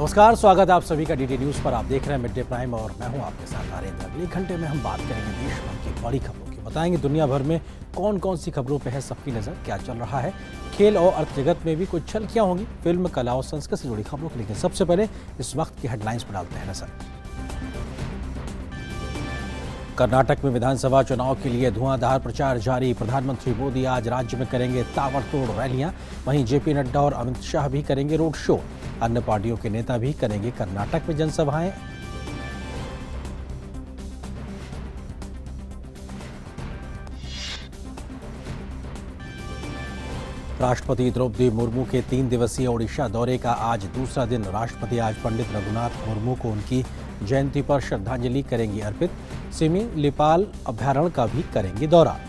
नमस्कार, स्वागत है आप सभी का डीडी न्यूज पर। आप देख रहे हैं मिड डे प्राइम और मैं हूं आपके साथ आर्यन। अगले घंटे में हम बात करेंगे देश भर की बड़ी खबरों की, बताएंगे दुनिया भर में कौन कौन सी खबरों पे है सबकी नजर, क्या चल रहा है। खेल और अर्थ जगत में भी कुछ छलकियां होंगी, फिल्म, कला और संस्कृति से जुड़ी खबरों को। लेकिन सबसे पहले इस वक्त की हेडलाइंस पर डालते हैं नजर। कर्नाटक में विधानसभा चुनाव के लिए धुआंधार प्रचार जारी। प्रधानमंत्री मोदी आज राज्य में करेंगे ताबड़तोड़ रैलियां। वहीं जेपी नड्डा और अमित शाह भी करेंगे रोड शो। अन्य पार्टियों के नेता भी करेंगे कर्नाटक में जनसभाएं। राष्ट्रपति द्रौपदी मुर्मू के 3 दिवसीय ओडिशा दौरे का आज दूसरा दिन। राष्ट्रपति आज पंडित रघुनाथ मुर्मू को उनकी जयंती पर श्रद्धांजलि करेंगी अर्पित। सिमी लिपाल अभ्यारण्य का भी करेंगे दौरा।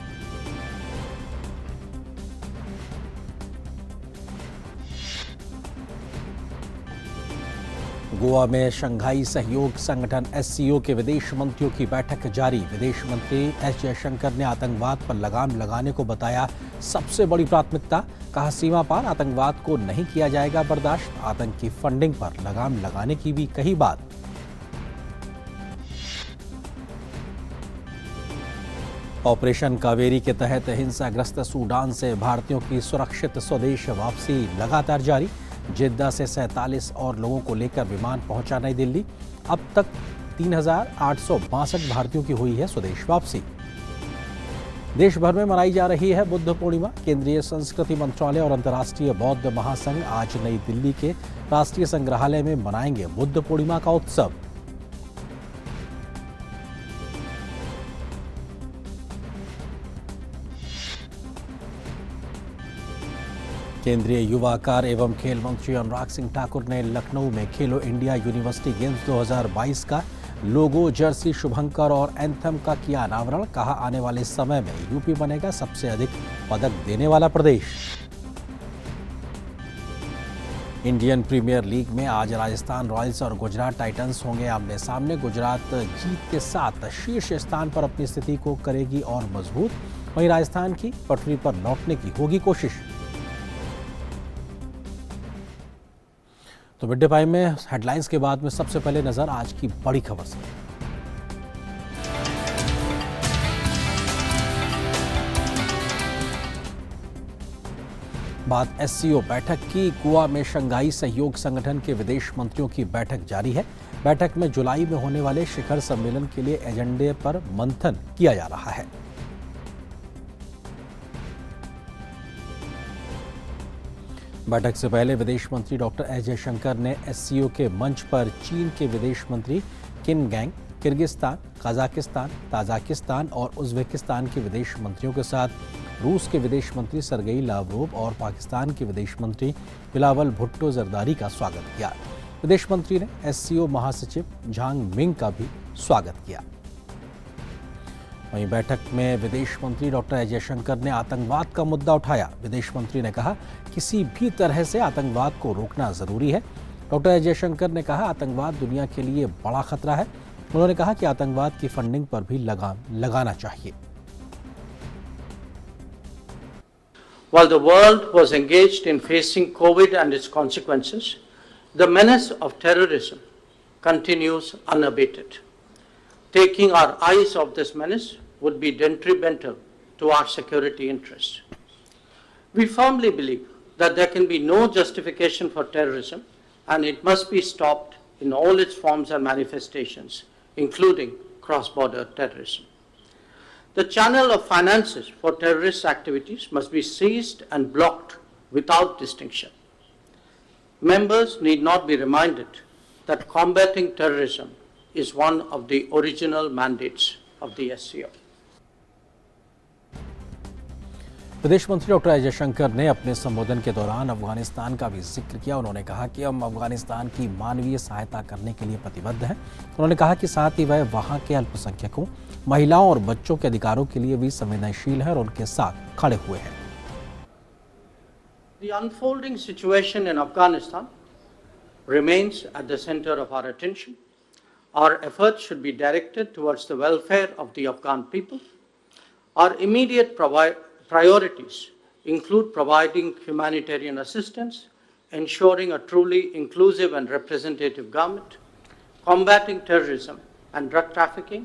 गोवा में शंघाई सहयोग संगठन एससीओ के विदेश मंत्रियों की बैठक जारी। विदेश मंत्री एस जयशंकर ने आतंकवाद पर लगाम लगाने को बताया सबसे बड़ी प्राथमिकता। कहा, सीमा पार आतंकवाद को नहीं किया जाएगा बर्दाश्त। आतंक की फंडिंग पर लगाम लगाने की भी कही बात। ऑपरेशन कावेरी के तहत हिंसाग्रस्त सूडान से भारतीयों की सुरक्षित स्वदेश वापसी लगातार जारी। जिद्दा से 47 और लोगों को लेकर विमान पहुंचा नई दिल्ली। अब तक 3,862 भारतीयों की हुई है स्वदेश वापसी। देश भर में मनाई जा रही है बुद्ध पूर्णिमा। केंद्रीय संस्कृति मंत्रालय और अंतर्राष्ट्रीय बौद्ध महासंघ आज नई दिल्ली के राष्ट्रीय संग्रहालय में मनाएंगे बुद्ध पूर्णिमा का उत्सव। केंद्रीय युवा कार्य एवं खेल मंत्री अनुराग सिंह ठाकुर ने लखनऊ में खेलो इंडिया यूनिवर्सिटी गेम्स 2022 का लोगो, जर्सी, शुभंकर और एंथम का किया अनावरण। कहा, आने वाले समय में यूपी बनेगा सबसे अधिक पदक देने वाला प्रदेश। इंडियन प्रीमियर लीग में आज राजस्थान रॉयल्स और गुजरात टाइटंस होंगे आमने सामने। गुजरात जीत के साथ शीर्ष स्थान पर अपनी स्थिति को करेगी और मजबूत। वहीं राजस्थान की पटरी पर लौटने की होगी कोशिश। तो मिड डे प्राइम में हेडलाइंस के बाद में सबसे पहले नजर आज की बड़ी खबर से। बात एससीओ बैठक की। गोवा में शंघाई सहयोग संगठन के विदेश मंत्रियों की बैठक जारी है। बैठक में जुलाई में होने वाले शिखर सम्मेलन के लिए एजेंडे पर मंथन किया जा रहा है। बैठक से पहले विदेश मंत्री डॉक्टर एस जयशंकर ने एससीओ के मंच पर चीन के विदेश मंत्री किन गैंग, किर्गिस्तान, कजाकिस्तान, ताजिकिस्तान और उज्बेकिस्तान के विदेश मंत्रियों के साथ रूस के विदेश मंत्री सरगेई लावरोव और पाकिस्तान के विदेश मंत्री बिलावल भुट्टो जरदारी का स्वागत किया। विदेश मंत्री ने एससीओ महासचिव झांग मिंग का भी स्वागत किया। वहीं बैठक में विदेश मंत्री डॉक्टर एस जयशंकर ने आतंकवाद का मुद्दा उठाया। विदेश मंत्री ने कहा, किसी भी तरह से आतंकवाद को रोकना जरूरी है। डॉक्टर एस जयशंकर ने कहा, आतंकवाद दुनिया के लिए बड़ा खतरा है। उन्होंने कहा कि आतंकवाद की फंडिंग पर भी लगाम लगाना चाहिए। While the world was engaged in facing COVID and its consequences, the menace of terrorism continues unabated. Taking our eyes off this menace would be detrimental to our security interests. We firmly believe that there can be no justification for terrorism and it must be stopped in all its forms and manifestations, including cross-border terrorism. The channel of finances for terrorist activities must be seized and blocked without distinction. Members need not be reminded that combating terrorism is one of the original mandates of the SCO. विदेश मंत्री doctor S Jaishankar ने अपने संबोधन के दौरान अफगानिस्तान का भी जिक्र किया। उन्होंने कहा कि हम अफगानिस्तान की मानवीय सहायता करने के लिए प्रतिबद्ध हैं। उन्होंने कहा कि साथ ही वह वहां के अल्पसंख्यकों, महिलाओं और बच्चों के अधिकारों के लिए भी संवेदनशील है और उनके साथ खड़े हुए हैं। The unfolding situation in Afghanistan remains at the center of our attention. Our efforts should be directed towards the welfare of the Afghan people. Our immediate priorities include providing humanitarian assistance, ensuring a truly inclusive and representative government, combating terrorism and drug trafficking,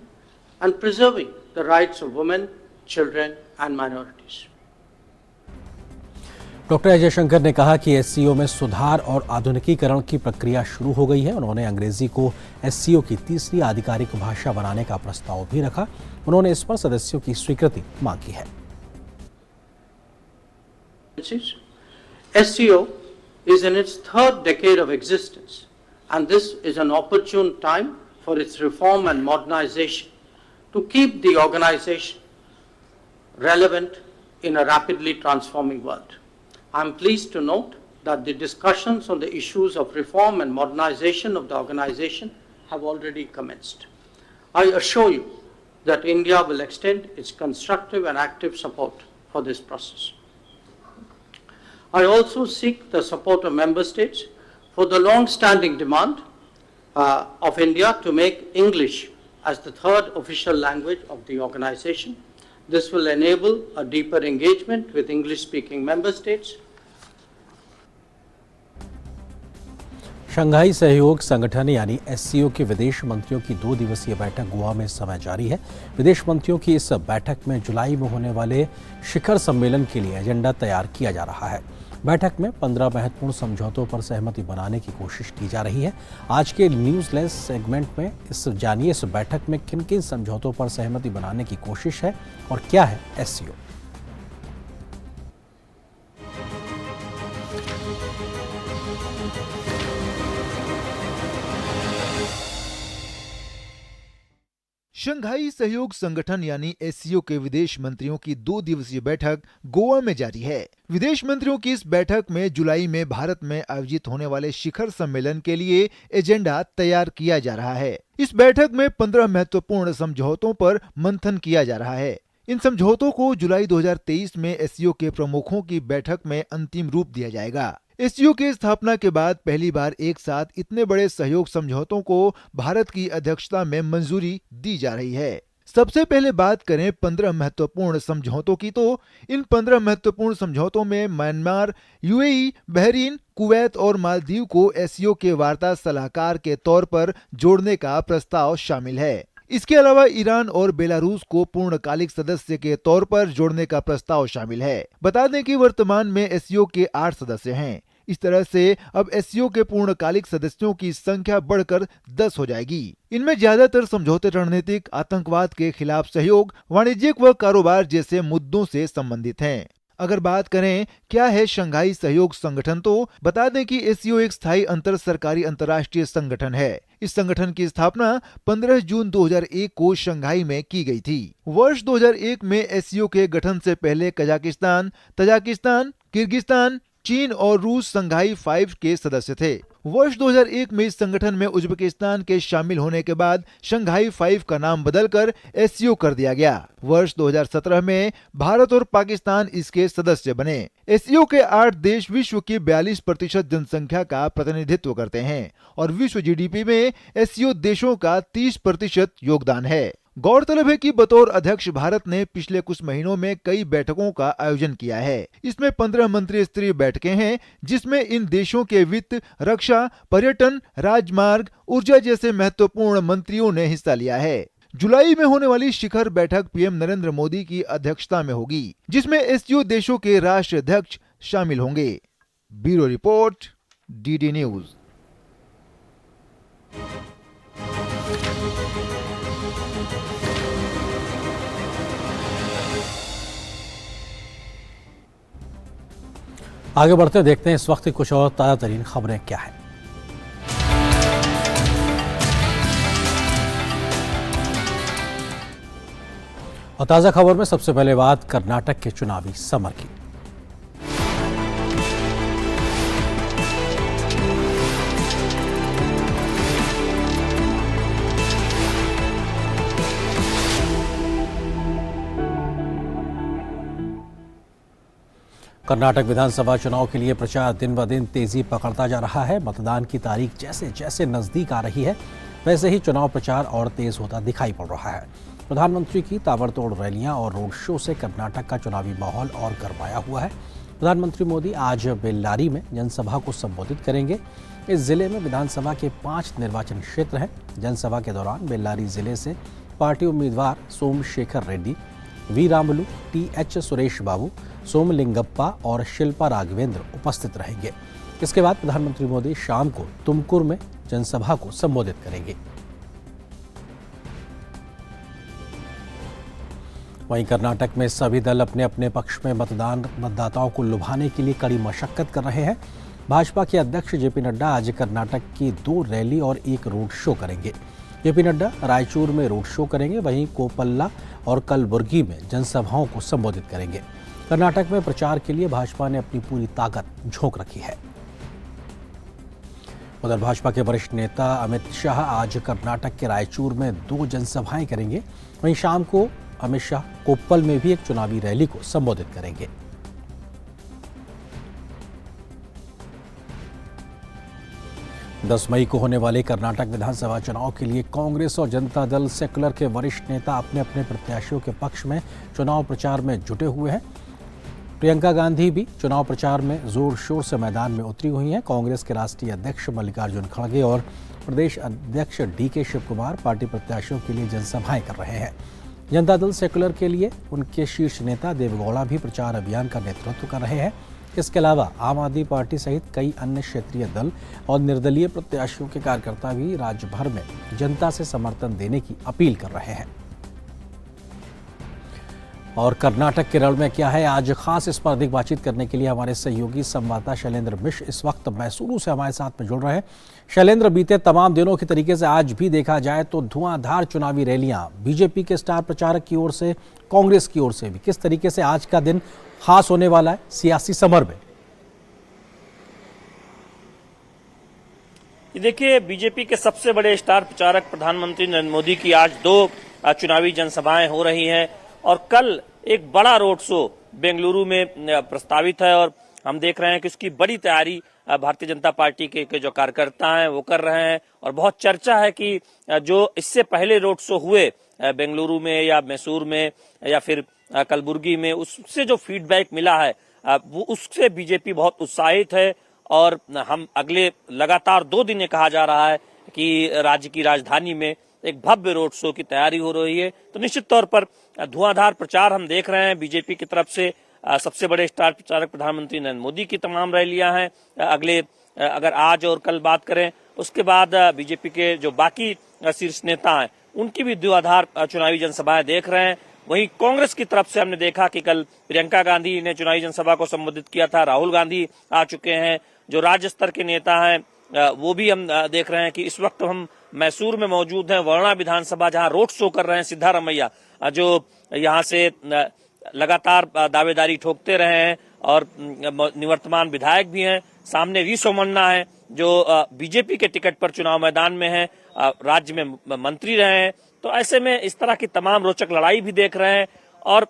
and preserving the rights of women, children, and minorities. Doctor Ajay Shankar ने कहा कि SCO में सुधार और आधुनिकीकरण की प्रक्रिया शुरू हो गई है। उन्होंने अंग्रेजी को एससीओ की तीसरी आधिकारिक भाषा बनाने का प्रस्ताव भी रखा। उन्होंने इस पर सदस्यों की स्वीकृति मांगी है। SCO is in its third decade of existence, and this is an opportune time for its reform and modernization to keep the organization relevant in a rapidly transforming world. I am pleased to note that the discussions on the issues of reform and modernization of the organization have already commenced. I assure you that India will extend its constructive and active support for this process. I also seek the support of Member States for the long-standing demand of India to make English as the third official language of the organization. This will enable a deeper engagement with English-speaking Member States. Shanghai सहयोग संगठन यानी SCO के विदेश मंत्रियों की 2 दिवसीय बैठक गोवा में इस समय जारी है। विदेश मंत्रियों की इस बैठक में जुलाई में होने वाले शिखर सम्मेलन के लिए एजेंडा तैयार किया जा रहा है। बैठक में 15 महत्वपूर्ण समझौतों पर सहमति बनाने की कोशिश की जा रही है। आज के न्यूज़ लेस सेगमेंट में जानिए इस बैठक में किन किन समझौतों पर सहमति बनाने की कोशिश है और क्या है एससीओ। शंघाई सहयोग संगठन यानी एससीओ के विदेश मंत्रियों की 2 दिवसीय बैठक गोवा में जारी है। विदेश मंत्रियों की इस बैठक में जुलाई में भारत में आयोजित होने वाले शिखर सम्मेलन के लिए एजेंडा तैयार किया जा रहा है। इस बैठक में 15 महत्वपूर्ण समझौतों पर मंथन किया जा रहा है। इन समझौतों को जुलाई 2023 में एससीओ के प्रमुखों की बैठक में अंतिम रूप दिया जाएगा। एससीओ की स्थापना के बाद पहली बार एक साथ इतने बड़े सहयोग समझौतों को भारत की अध्यक्षता में मंजूरी दी जा रही है। सबसे पहले बात करें 15 महत्वपूर्ण समझौतों की, तो इन 15 महत्वपूर्ण समझौतों में म्यांमार, यूएई, बहरीन, कुवैत और मालदीव को एससीओ के वार्ता सलाहकार के तौर पर जोड़ने का प्रस्ताव शामिल है। इसके अलावा ईरान और बेलारूस को पूर्णकालिक सदस्य के तौर पर जोड़ने का प्रस्ताव शामिल है। बता दें कि वर्तमान में एससीओ के 8 सदस्य हैं। इस तरह से अब एससीओ के पूर्णकालिक सदस्यों की संख्या बढ़कर 10 हो जाएगी। इनमें ज्यादातर समझौते रणनीतिक, आतंकवाद के खिलाफ सहयोग, वाणिज्यिक व कारोबार जैसे मुद्दों से संबंधित हैं। अगर बात करें क्या है शंघाई सहयोग संगठन, तो बता दें कि एससीओ एक स्थायी अंतर सरकारी अंतर्राष्ट्रीय संगठन है। इस संगठन की स्थापना 15 जून 2001 को शंघाई में की गई थी। वर्ष 2001 में एससीओ के गठन से पहले कजाकिस्तान, तजाकिस्तान, किर्गिस्तान, चीन और रूस शंघाई 5 के सदस्य थे। वर्ष 2001 में इस संगठन में उज्बेकिस्तान के शामिल होने के बाद शंघाई 5 का नाम बदलकर एससीओ कर दिया गया। वर्ष 2017 में भारत और पाकिस्तान इसके सदस्य बने। एससीओ के 8 देश विश्व की 42% जनसंख्या का प्रतिनिधित्व करते हैं और विश्व जीडीपी में एससीओ देशों का 30% योगदान है। गौरतलब है कि बतौर अध्यक्ष भारत ने पिछले कुछ महीनों में कई बैठकों का आयोजन किया है। इसमें 15 मंत्री स्तरीय बैठकें हैं, जिसमें इन देशों के वित्त, रक्षा, पर्यटन, राजमार्ग, ऊर्जा जैसे महत्वपूर्ण मंत्रियों ने हिस्सा लिया है। जुलाई में होने वाली शिखर बैठक पीएम नरेंद्र मोदी की अध्यक्षता में होगी, जिसमें एससीओ देशों के राष्ट्राध्यक्ष शामिल होंगे। Bureau report, DD news. आगे बढ़ते देखते हैं इस वक्त कुछ और ताज़ा तरीन खबरें क्या हैं। और ताज़ा खबर में सबसे पहले बात कर्नाटक के चुनावी समर की। कर्नाटक विधानसभा चुनाव के लिए प्रचार दिन ब दिन तेजी पकड़ता जा रहा है। मतदान की तारीख जैसे जैसे नजदीक आ रही है, वैसे ही चुनाव प्रचार और तेज होता दिखाई पड़ रहा है। प्रधानमंत्री की ताबड़तोड़ रैलियां और रोड शो से कर्नाटक का चुनावी माहौल और गरमाया हुआ है। प्रधानमंत्री मोदी आज बेल्लारी में जनसभा को संबोधित करेंगे। इस जिले में विधानसभा के 5 निर्वाचन क्षेत्र हैं। जनसभा के दौरान बेल्लारी जिले से पार्टी उम्मीदवार सोमशेखर रेड्डी, वी रामुलु, टी.एच. सुरेश बाबू, सोमलिंगप्पा और शिल्पा राघवेंद्र उपस्थित रहेंगे। इसके बाद प्रधानमंत्री मोदी शाम को तुमकुर में जनसभा को संबोधित करेंगे। वहीं कर्नाटक में सभी दल अपने अपने पक्ष में मतदाताओं को लुभाने के लिए कड़ी मशक्कत कर रहे हैं। भाजपा के अध्यक्ष जेपी नड्डा आज कर्नाटक की 2 रैली और 1 रोड शो करेंगे। जेपी नड्डा रायचूर में रोड शो करेंगे, वहीं कोपल्ला और कलबुर्गी में जनसभाओं को संबोधित करेंगे। कर्नाटक में प्रचार के लिए भाजपा ने अपनी पूरी ताकत झोंक रखी है। उधर भाजपा के वरिष्ठ नेता अमित शाह आज कर्नाटक के रायचूर में 2 जनसभाएं करेंगे। वहीं शाम को अमित शाह कोप्पल में भी एक चुनावी रैली को संबोधित करेंगे। दस मई को होने वाले कर्नाटक विधानसभा चुनाव के लिए कांग्रेस और जनता दल सेकुलर के वरिष्ठ नेता अपने अपने प्रत्याशियों के पक्ष में चुनाव प्रचार में जुटे हुए हैं। प्रियंका गांधी भी चुनाव प्रचार में जोर शोर से मैदान में उतरी हुई हैं। कांग्रेस के राष्ट्रीय अध्यक्ष मल्लिकार्जुन खड़गे और प्रदेश अध्यक्ष डी.के. शिव कुमार पार्टी प्रत्याशियों के लिए जनसभाएं कर रहे हैं। जनता दल सेकुलर के लिए उनके शीर्ष नेता देवेगौड़ा भी प्रचार अभियान का नेतृत्व कर रहे हैं। इसके अलावा आम आदमी पार्टी सहित कई अन्य क्षेत्रीय दल और निर्दलीय प्रत्याशियों के कार्यकर्ता भी राज्य भर में जनता से समर्थन देने की अपील कर रहे हैं। और कर्नाटक के रण में क्या है, आज खास इस पर अधिक बातचीत करने के लिए हमारे सहयोगी संवाददाता शैलेंद्र मिश्र इस वक्त मैसूरू से हमारे साथ में जुड़ रहे हैं। शैलेंद्र, बीते तमाम दिनों के तरीके से आज भी देखा जाए तो धुआंधार चुनावी रैलियां बीजेपी के स्टार प्रचारक की ओर से, कांग्रेस की ओर से भी, किस तरीके से आज का दिन खास होने वाला है सियासी समर में? देखिए, बीजेपी के सबसे बड़े स्टार प्रचारक प्रधानमंत्री नरेंद्र मोदी की आज 2 चुनावी जनसभाएं हो रही हैं और कल एक बड़ा रोड शो बेंगलुरु में प्रस्तावित है और हम देख रहे हैं कि उसकी बड़ी तैयारी भारतीय जनता पार्टी के जो कार्यकर्ता हैं वो कर रहे हैं। और बहुत चर्चा है कि जो इससे पहले रोड शो हुए बेंगलुरु में या मैसूर में या फिर कलबुर्गी में, उससे जो फीडबैक मिला है वो उससे बीजेपी बहुत उत्साहित है। और हम अगले लगातार 2 दिन कहा जा रहा है कि राज्य की राजधानी में एक भव्य रोड शो की तैयारी हो रही है। तो निश्चित तौर पर धुआंधार प्रचार हम देख रहे हैं बीजेपी की तरफ से। सबसे बड़े स्टार प्रचारक प्रधानमंत्री नरेंद्र मोदी की तमाम रैलियां हैं। अगले अगर आज और कल बात करें, उसके बाद बीजेपी के जो बाकी शीर्ष नेता हैं उनकी भी धुआंधार चुनावी जनसभाएं देख रहे हैं। वहीं कांग्रेस की तरफ से हमने देखा कि कल प्रियंका गांधी ने चुनावी जनसभा को संबोधित किया था, राहुल गांधी आ चुके हैं। जो राज्य स्तर के नेता हैं वो भी हम देख रहे हैं कि इस वक्त हम मैसूर में मौजूद हैं, वर्णा विधानसभा, जहां रोड शो कर रहे हैं सिद्धारमैया, जो यहां से लगातार दावेदारी ठोकते रहे हैं और निवर्तमान विधायक भी हैं। सामने वी सोमन्ना है जो बीजेपी के टिकट पर चुनाव मैदान में है, राज्य में मंत्री रहे हैं। तो ऐसे में इस तरह की तमाम रोचक लड़ाई भी देख रहे हैं। और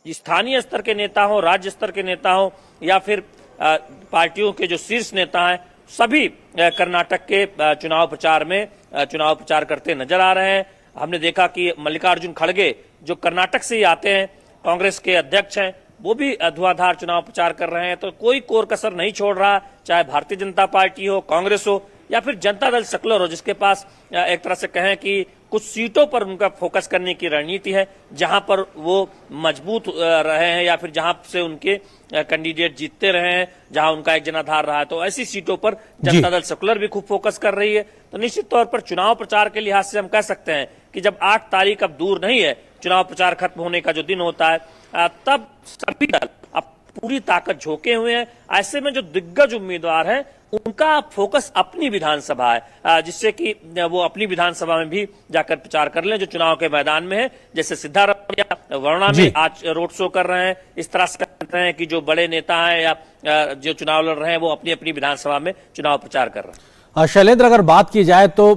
स्थानीय स्तर के नेता हो, राज्य स्तर के नेता हो या फिर पार्टियों के जो शीर्ष नेता हैं, सभी कर्नाटक के चुनाव प्रचार में चुनाव प्रचार करते नजर आ रहे हैं। हमने देखा कि मल्लिकार्जुन खड़गे जो कर्नाटक से ही आते हैं, कांग्रेस के अध्यक्ष हैं, वो भी धुआंधार चुनाव प्रचार कर रहे हैं। तो कोई कोर कसर नहीं छोड़ रहा, चाहे भारतीय जनता पार्टी हो, कांग्रेस हो या फिर जनता दल सेकुलर हो, जिसके पास एक तरह से कहें कि कुछ सीटों पर उनका फोकस करने की रणनीति है, जहां पर वो मजबूत रहे हैं या फिर जहां से उनके कैंडिडेट जीतते रहे हैं, जहां उनका एक जनाधार रहा है। तो ऐसी सीटों पर जनता दल सेकुलर भी खूब फोकस कर रही है। तो निश्चित तौर पर चुनाव प्रचार के लिहाज से हम कह सकते हैं कि जब 8 तारीख अब दूर नहीं है, चुनाव प्रचार खत्म होने का जो दिन होता है, तब सभी दल अब पूरी ताकत झोंके हुए हैं। ऐसे में जो दिग्गज उम्मीदवार हैं उनका फोकस अपनी विधानसभा है, जिससे कि वो अपनी विधानसभा में भी जाकर प्रचार कर लें जो चुनाव के मैदान में है। जैसे सिद्धारमैया वर्णा में आज रोड शो कर रहे हैं। इस तरह से करते हैं कि जो बड़े नेता हैं या जो चुनाव लड़ रहे हैं वो अपनी अपनी विधानसभा में चुनाव प्रचार कर रहे हैं। शैलेंद्र, अगर बात की जाए तो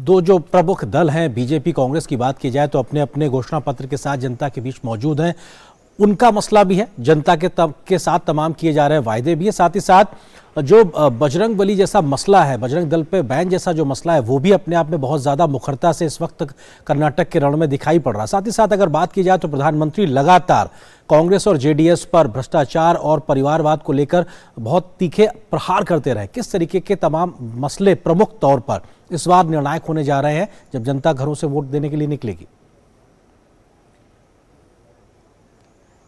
2 जो प्रमुख दल हैं बीजेपी कांग्रेस की बात की जाए तो अपने अपने घोषणा पत्र के साथ जनता के बीच मौजूद हैं। उनका मसला भी है, जनता के साथ तमाम किए जा रहे वायदे भी है, साथ ही साथ जो बजरंग बली जैसा मसला है, बजरंग दल पे बैन जैसा जो मसला है, वो भी अपने आप में बहुत ज़्यादा मुखरता से इस वक्त कर्नाटक के रण में दिखाई पड़ रहा है। साथ ही साथ अगर बात की जाए तो प्रधानमंत्री लगातार कांग्रेस और जेडीएस पर भ्रष्टाचार और परिवारवाद को लेकर बहुत तीखे प्रहार करते रहे। किस तरीके के तमाम मसले प्रमुख तौर पर इस बार निर्णायक होने जा रहे हैं जब जनता घरों से वोट देने के लिए निकलेगी?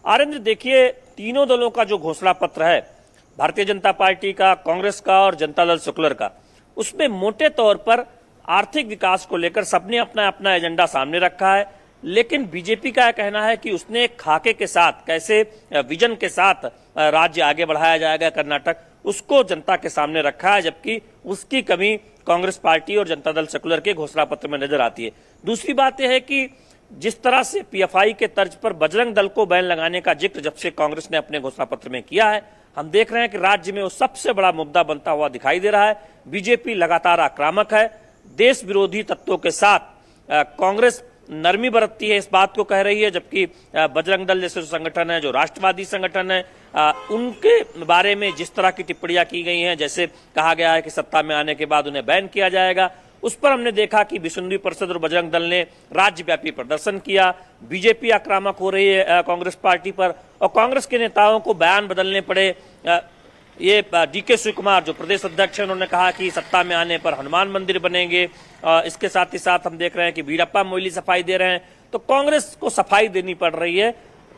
आनंद, देखिए, तीनों दलों का जो घोषणा पत्र है, भारतीय जनता पार्टी का, कांग्रेस का और जनता दल सेकुलर का, उसमें मोटे तौर पर आर्थिक विकास को लेकर सबने अपना अपना एजेंडा सामने रखा है। लेकिन बीजेपी का कहना है कि उसने खाके के साथ, कैसे विजन के साथ राज्य आगे बढ़ाया जाएगा कर्नाटक, उसको जनता के सामने रखा है, जबकि उसकी कमी कांग्रेस पार्टी और जनता दल सेकुलर के घोषणा पत्र में नजर आती है। दूसरी बात यह है कि जिस तरह से पीएफआई के तर्ज पर बजरंग दल को बैन लगाने का जिक्र जब से कांग्रेस ने अपने घोषणा पत्र में किया है, हम देख रहे हैं कि राज्य में वो सबसे बड़ा मुद्दा बनता हुआ दिखाई दे रहा है। बीजेपी लगातार आक्रामक है, देश विरोधी तत्वों के साथ कांग्रेस नरमी बरतती है, इस बात को कह रही है, जबकि बजरंग दल जैसे जो संगठन है, जो राष्ट्रवादी संगठन है, उनके बारे में जिस तरह की टिप्पणियां की गई हैं, जैसे कहा गया है कि सत्ता में आने के बाद उन्हें बैन किया जाएगा, उस पर हमने देखा कि विश्व हिंदू परिषद और बजरंग दल ने राज्यव्यापी प्रदर्शन किया। बीजेपी आक्रामक हो रही है कांग्रेस पार्टी पर, और कांग्रेस के नेताओं को बयान बदलने पड़े। ये डीके शिवकुमार जो प्रदेश अध्यक्ष हैं, उन्होंने कहा कि सत्ता में आने पर हनुमान मंदिर बनेंगे। इसके साथ ही साथ हम देख रहे हैं कि वीरप्पा मोइली सफाई दे रहे हैं। तो कांग्रेस को सफाई देनी पड़ रही है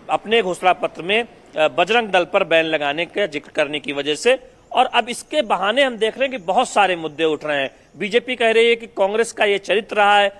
अपने घोषणा पत्र में बजरंग दल पर बैन लगाने का जिक्र करने की वजह से। और अब इसके बहाने हम देख रहे हैं कि बहुत सारे मुद्दे उठ रहे हैं। बीजेपी कह रही है कि कांग्रेस का ये चरित्र रहा है,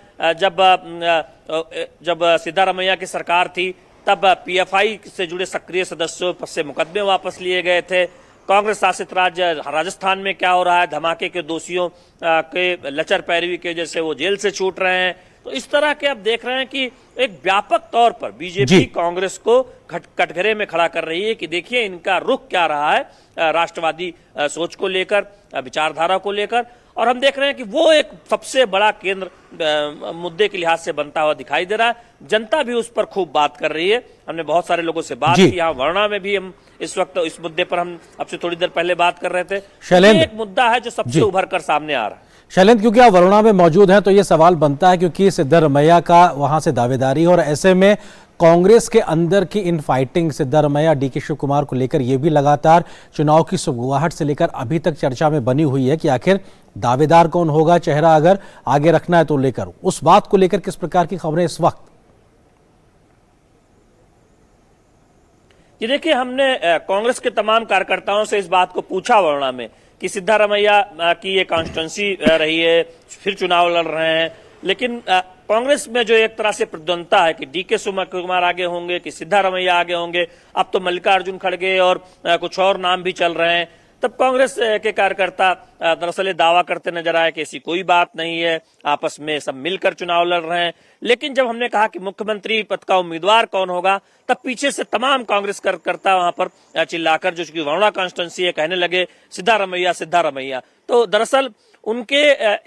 जब सिद्धारमैया की सरकार थी तब पीएफआई से जुड़े सक्रिय सदस्यों से मुकदमे वापस लिए गए थे। कांग्रेस शासित राज्य राजस्थान में क्या हो रहा है, धमाके के दोषियों के लचर पैरवी की वजह से वो जेल से छूट रहे हैं। तो इस तरह के अब देख रहे हैं कि एक व्यापक तौर पर बीजेपी कांग्रेस को कटघरे में खड़ा कर रही है कि देखिए इनका रुख क्या रहा है राष्ट्रवादी सोच को लेकर, विचारधारा को लेकर। और हम देख रहे हैं कि वो एक सबसे बड़ा केंद्र मुद्दे के लिहाज से बनता हुआ दिखाई दे रहा है। जनता भी उस पर खूब बात कर रही है। हमने बहुत सारे लोगों से बात की, यहाँ वर्णा में भी हम इस वक्त इस मुद्दे पर हम अब से थोड़ी देर पहले बात कर रहे थे। ये एक मुद्दा है जो सबसे उभर कर सामने आ रहा है। शैलेंद्र, क्योंकि आप वरुणा में मौजूद हैं तो ये सवाल बनता है, क्योंकि सिद्धारमैया का वहां से दावेदारी, और ऐसे में कांग्रेस के अंदर की इन फाइटिंग सिद्धारमैया डीके शिवकुमार को लेकर ये भी लगातार चुनाव की सुगबुगाहट से लेकर अभी तक चर्चा में बनी हुई है कि आखिर दावेदार कौन होगा, चेहरा अगर आगे रखना है तो लेकर, उस बात को लेकर किस प्रकार की खबरें इस वक्त? ये देखिए, हमने कांग्रेस के तमाम कार्यकर्ताओं से इस बात को पूछा वरुणा में कि सिद्धारमैया की ये कॉन्स्टिट्यूंसी रही है, फिर चुनाव लड़ रहे हैं, लेकिन कांग्रेस में जो एक तरह से प्रतिद्वंदता है कि डीके शिवकुमार आगे होंगे कि सिद्धारमैया आगे होंगे, अब तो मल्लिकार्जुन खड़गे और कुछ और नाम भी चल रहे हैं, तब कांग्रेस के कार्यकर्ता दरअसल दावा करते नजर आए कि ऐसी कोई बात नहीं है, आपस में सब मिलकर चुनाव लड़ रहे हैं। लेकिन जब हमने कहा कि मुख्यमंत्री पद का उम्मीदवार कौन होगा, तब पीछे से तमाम कांग्रेस कार्यकर्ता वहां पर चिल्लाकर, जो कि वरुणा कॉन्स्टिट्यूंसी है, कहने लगे सिद्धारमैया सिद्धारमैया। तो दरअसल उनके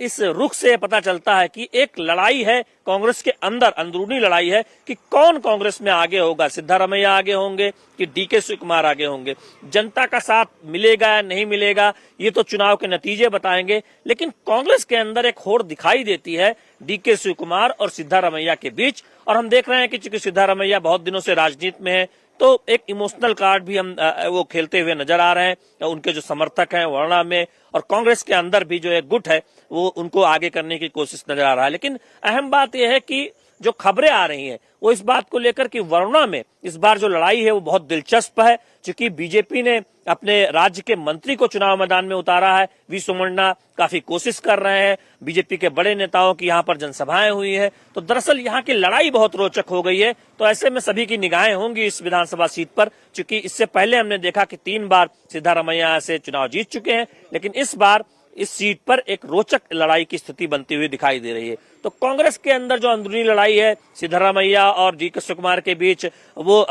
इस रुख से पता चलता है कि एक लड़ाई है कांग्रेस के अंदर, अंदरूनी लड़ाई है कि कौन कांग्रेस में आगे होगा, सिद्धारमैया आगे होंगे कि डीके शिवकुमार आगे होंगे। जनता का साथ मिलेगा या नहीं मिलेगा, ये तो चुनाव के नतीजे बताएंगे। लेकिन कांग्रेस के अंदर एक होड़ दिखाई देती है डीके शिवकुमार और सिद्धारमैया के बीच। और हम देख रहे हैं कि चूंकि सिद्धारमैया बहुत दिनों से राजनीति में है, तो एक इमोशनल कार्ड भी हम वो खेलते हुए नजर आ रहे हैं। उनके जो समर्थक हैं वरुणा में और कांग्रेस के अंदर भी जो एक गुट है वो उनको आगे करने की कोशिश नजर आ रहा है। लेकिन अहम बात यह है कि जो खबरें आ रही हैं वो इस बात को लेकर कि वरुणा में इस बार जो लड़ाई है वो बहुत दिलचस्प है, क्योंकि बीजेपी ने अपने राज्य के मंत्री को चुनाव मैदान में उतारा है। वी सोमण्णा काफी कोशिश कर रहे हैं, बीजेपी के बड़े नेताओं की यहाँ पर जनसभाएं हुई है। तो दरअसल यहाँ की लड़ाई बहुत रोचक हो गई है। तो ऐसे में सभी की निगाहें होंगी इस विधानसभा सीट पर, क्योंकि इससे पहले हमने देखा कि 3 बार सिद्धारमैया से चुनाव जीत चुके हैं, लेकिन इस बार इस सीट पर एक रोचक लड़ाई की स्थिति बनती हुई दिखाई दे रही है। तो कांग्रेस के अंदर जो अंदरूनी लड़ाई है सिद्धरामैया और डीके शिवकुमार के बीच, वो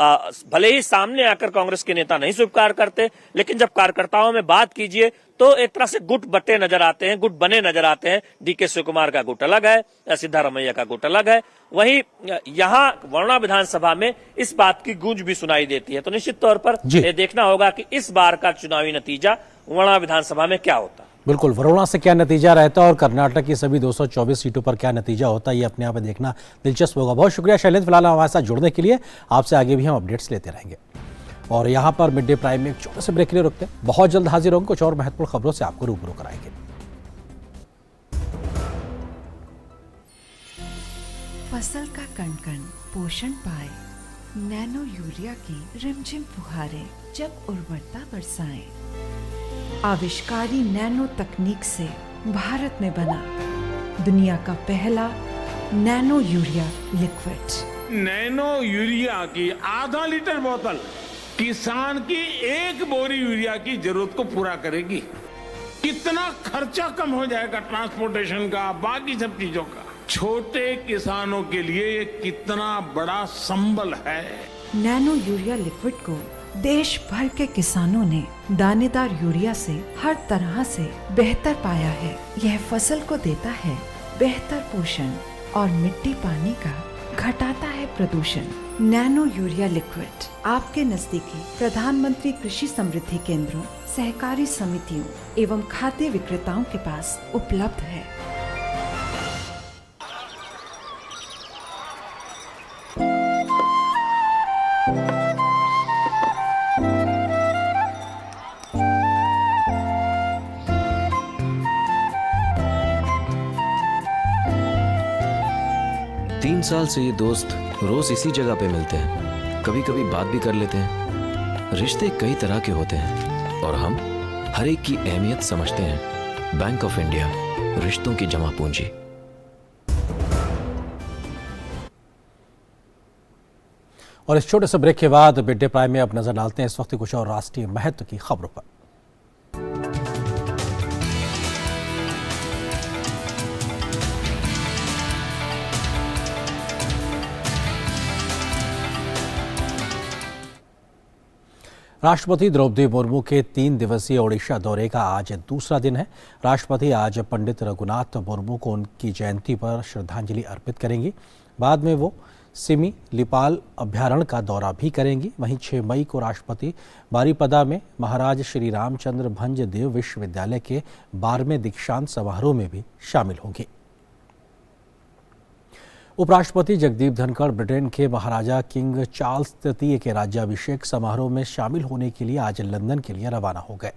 भले ही सामने आकर कांग्रेस के नेता नहीं स्वीकार करते, लेकिन जब कार्यकर्ताओं में बात कीजिए तो एक तरह से गुट बटे नजर आते हैं, गुट बने नजर आते हैं। डीके शिवकुमार का गुट अलग है, सिद्धरामैया का गुट अलग है। वहीं यहाँ वरुणा विधानसभा में इस बात की गूंज भी सुनाई देती है। तो निश्चित तौर पर ये देखना होगा कि इस बार का चुनावी नतीजा वरुणा विधानसभा में क्या होता है। बिल्कुल, वरुणा से क्या नतीजा रहता है और कर्नाटक की सभी 224 सीटों पर क्या नतीजा होता है, ये अपने आप में देखना दिलचस्प होगा। बहुत शुक्रिया शैलेंद्र, फिलहाल हमारे साथ जुड़ने के लिए। आपसे आगे भी हम अपडेट्स लेते रहेंगे। और यहाँ पर मिड डे प्राइम में एक छोटे से ब्रेक के लिए रुकते हैं। बहुत जल्द हाजिर होंगे कुछ और महत्वपूर्ण खबरों से आपको रूबरू कराएंगे। फसल का कण-कण पोषण पाए, नैनो यूरिया की रिमझिम फुहारें जब उर्वरता बरसाएं। आविष्कारी नैनो तकनीक से भारत में बना दुनिया का पहला nano urea liquid. Nano urea की आधा लीटर बोतल किसान की एक बोरी यूरिया की जरूरत को पूरा करेगी। कितना खर्चा कम हो जाएगा ट्रांसपोर्टेशन का, बाकी सब चीजों का। छोटे किसानों के लिए ये कितना बड़ा संबल है। नैनो यूरिया लिक्विड को देश भर के किसानों ने दानेदार यूरिया से हर तरह से बेहतर पाया है। यह फसल को देता है बेहतर पोषण और मिट्टी पानी का घटाता है प्रदूषण। नैनो यूरिया लिक्विड आपके नजदीकी प्रधानमंत्री कृषि समृद्धि केंद्रों, सहकारी समितियों एवं खाद्य विक्रेताओं के पास उपलब्ध है। तीन साल से ये दोस्त रोज इसी जगह पे मिलते हैं। कभी कभी बात भी कर लेते हैं। रिश्ते कई तरह के होते हैं और हम हर एक की अहमियत समझते हैं। बैंक ऑफ इंडिया, रिश्तों की जमा पूंजी। और इस छोटे से ब्रेक के बाद मिड डे प्राइम में अब नजर डालते हैं इस वक्त कुछ और राष्ट्रीय महत्व की खबरों पर। राष्ट्रपति द्रौपदी मुर्मू के 3 दिवसीय ओडिशा दौरे का आज दूसरा दिन है। राष्ट्रपति आज पंडित रघुनाथ मुर्मू को उनकी जयंती पर श्रद्धांजलि अर्पित करेंगी। बाद में वो सिमी लिपाल अभ्यारण्य का दौरा भी करेंगी। वहीं 6 मई को राष्ट्रपति बारीपदा में महाराज श्री रामचंद्र भंज देव विश्वविद्यालय के 12वें दीक्षांत समारोह में भी शामिल होंगे। उपराष्ट्रपति जगदीप धनखड़ ब्रिटेन के महाराजा किंग चार्ल्स तृतीय के राज्याभिषेक समारोह में शामिल होने के लिए आज लंदन के लिए रवाना हो गए।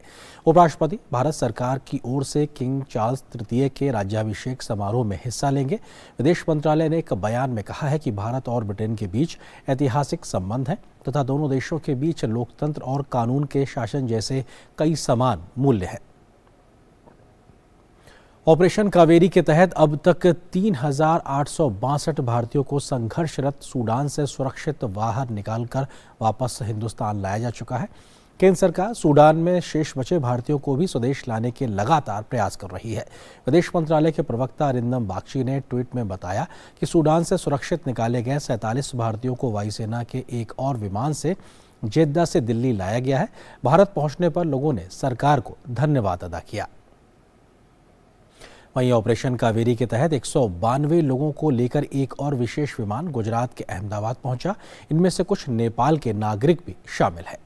उपराष्ट्रपति भारत सरकार की ओर से किंग चार्ल्स तृतीय के राज्याभिषेक समारोह में हिस्सा लेंगे। विदेश मंत्रालय ने एक बयान में कहा है कि भारत और ब्रिटेन के बीच ऐतिहासिक संबंध हैं तथा दोनों देशों के बीच लोकतंत्र और कानून के शासन जैसे कई समान मूल्य हैं। ऑपरेशन कावेरी के तहत अब तक 3,862 भारतीयों को संघर्षरत सूडान से सुरक्षित बाहर निकालकर वापस हिंदुस्तान लाया जा चुका है। केंद्र सरकार सूडान में शेष बचे भारतीयों को भी स्वदेश लाने के लगातार प्रयास कर रही है। विदेश मंत्रालय के प्रवक्ता अरिंदम बागची ने ट्वीट में बताया कि सूडान से सुरक्षित निकाले गए 47 भारतीयों को वायुसेना के एक और विमान से जेद्दा से दिल्ली लाया गया है। भारत पहुंचने पर लोगों ने सरकार को धन्यवाद अदा किया। वहीं ऑपरेशन कावेरी के तहत 192 लोगों को लेकर एक और विशेष विमान गुजरात के अहमदाबाद पहुंचा। इनमें से कुछ नेपाल के नागरिक भी शामिल हैं।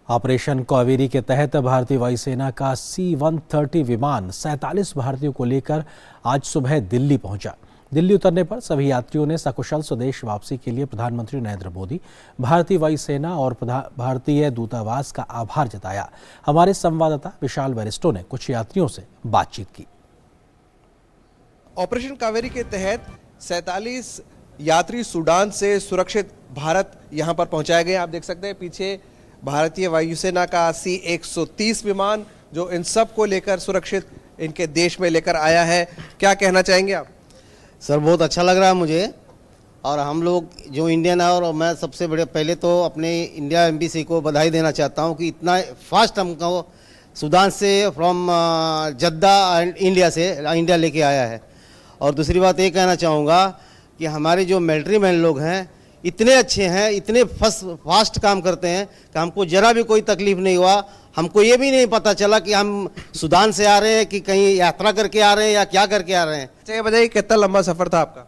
ऑपरेशन कावेरी के तहत भारतीय वायुसेना का C-130 विमान 47 भारतीयों को लेकर आज सुबह दिल्ली पहुंचा। दिल्ली उतरने पर सभी यात्रियों ने सकुशल स्वदेश वापसी के लिए प्रधानमंत्री नरेंद्र मोदी, भारतीय वायुसेना और भारतीय दूतावास का आभार जताया। हमारे संवाददाता विशाल वरिष्ठों ने कुछ यात्रियों से बातचीत की। ऑपरेशन कावेरी के तहत 47 यात्री सूडान से सुरक्षित भारत यहां पर पहुंचाए गए। आप देख सकते हैं पीछे भारतीय वायुसेना का C-130 विमान जो इन सब को लेकर सुरक्षित इनके देश में लेकर आया है। क्या कहना चाहेंगे आप? सर बहुत अच्छा लग रहा है मुझे, और हम लोग जो इंडियन है, और मैं सबसे बड़े पहले तो अपने इंडिया एम्बेसी को बधाई देना चाहता हूं कि इतना फास्ट हमको सूडान से फ्रॉम जद्दा एंड इंडिया लेके आया है। और दूसरी बात ये कहना चाहूँगा कि हमारे जो मिलिट्री मैन लोग हैं इतने अच्छे हैं, इतने फास्ट काम करते हैं कि हमको ज़रा भी कोई तकलीफ नहीं हुआ। हमको ये भी नहीं पता चला कि हम सूडान से आ रहे हैं कि कहीं यात्रा करके आ रहे हैं या क्या करके आ रहे हैं। अच्छा ये बताइए कितना लंबा सफ़र था आपका?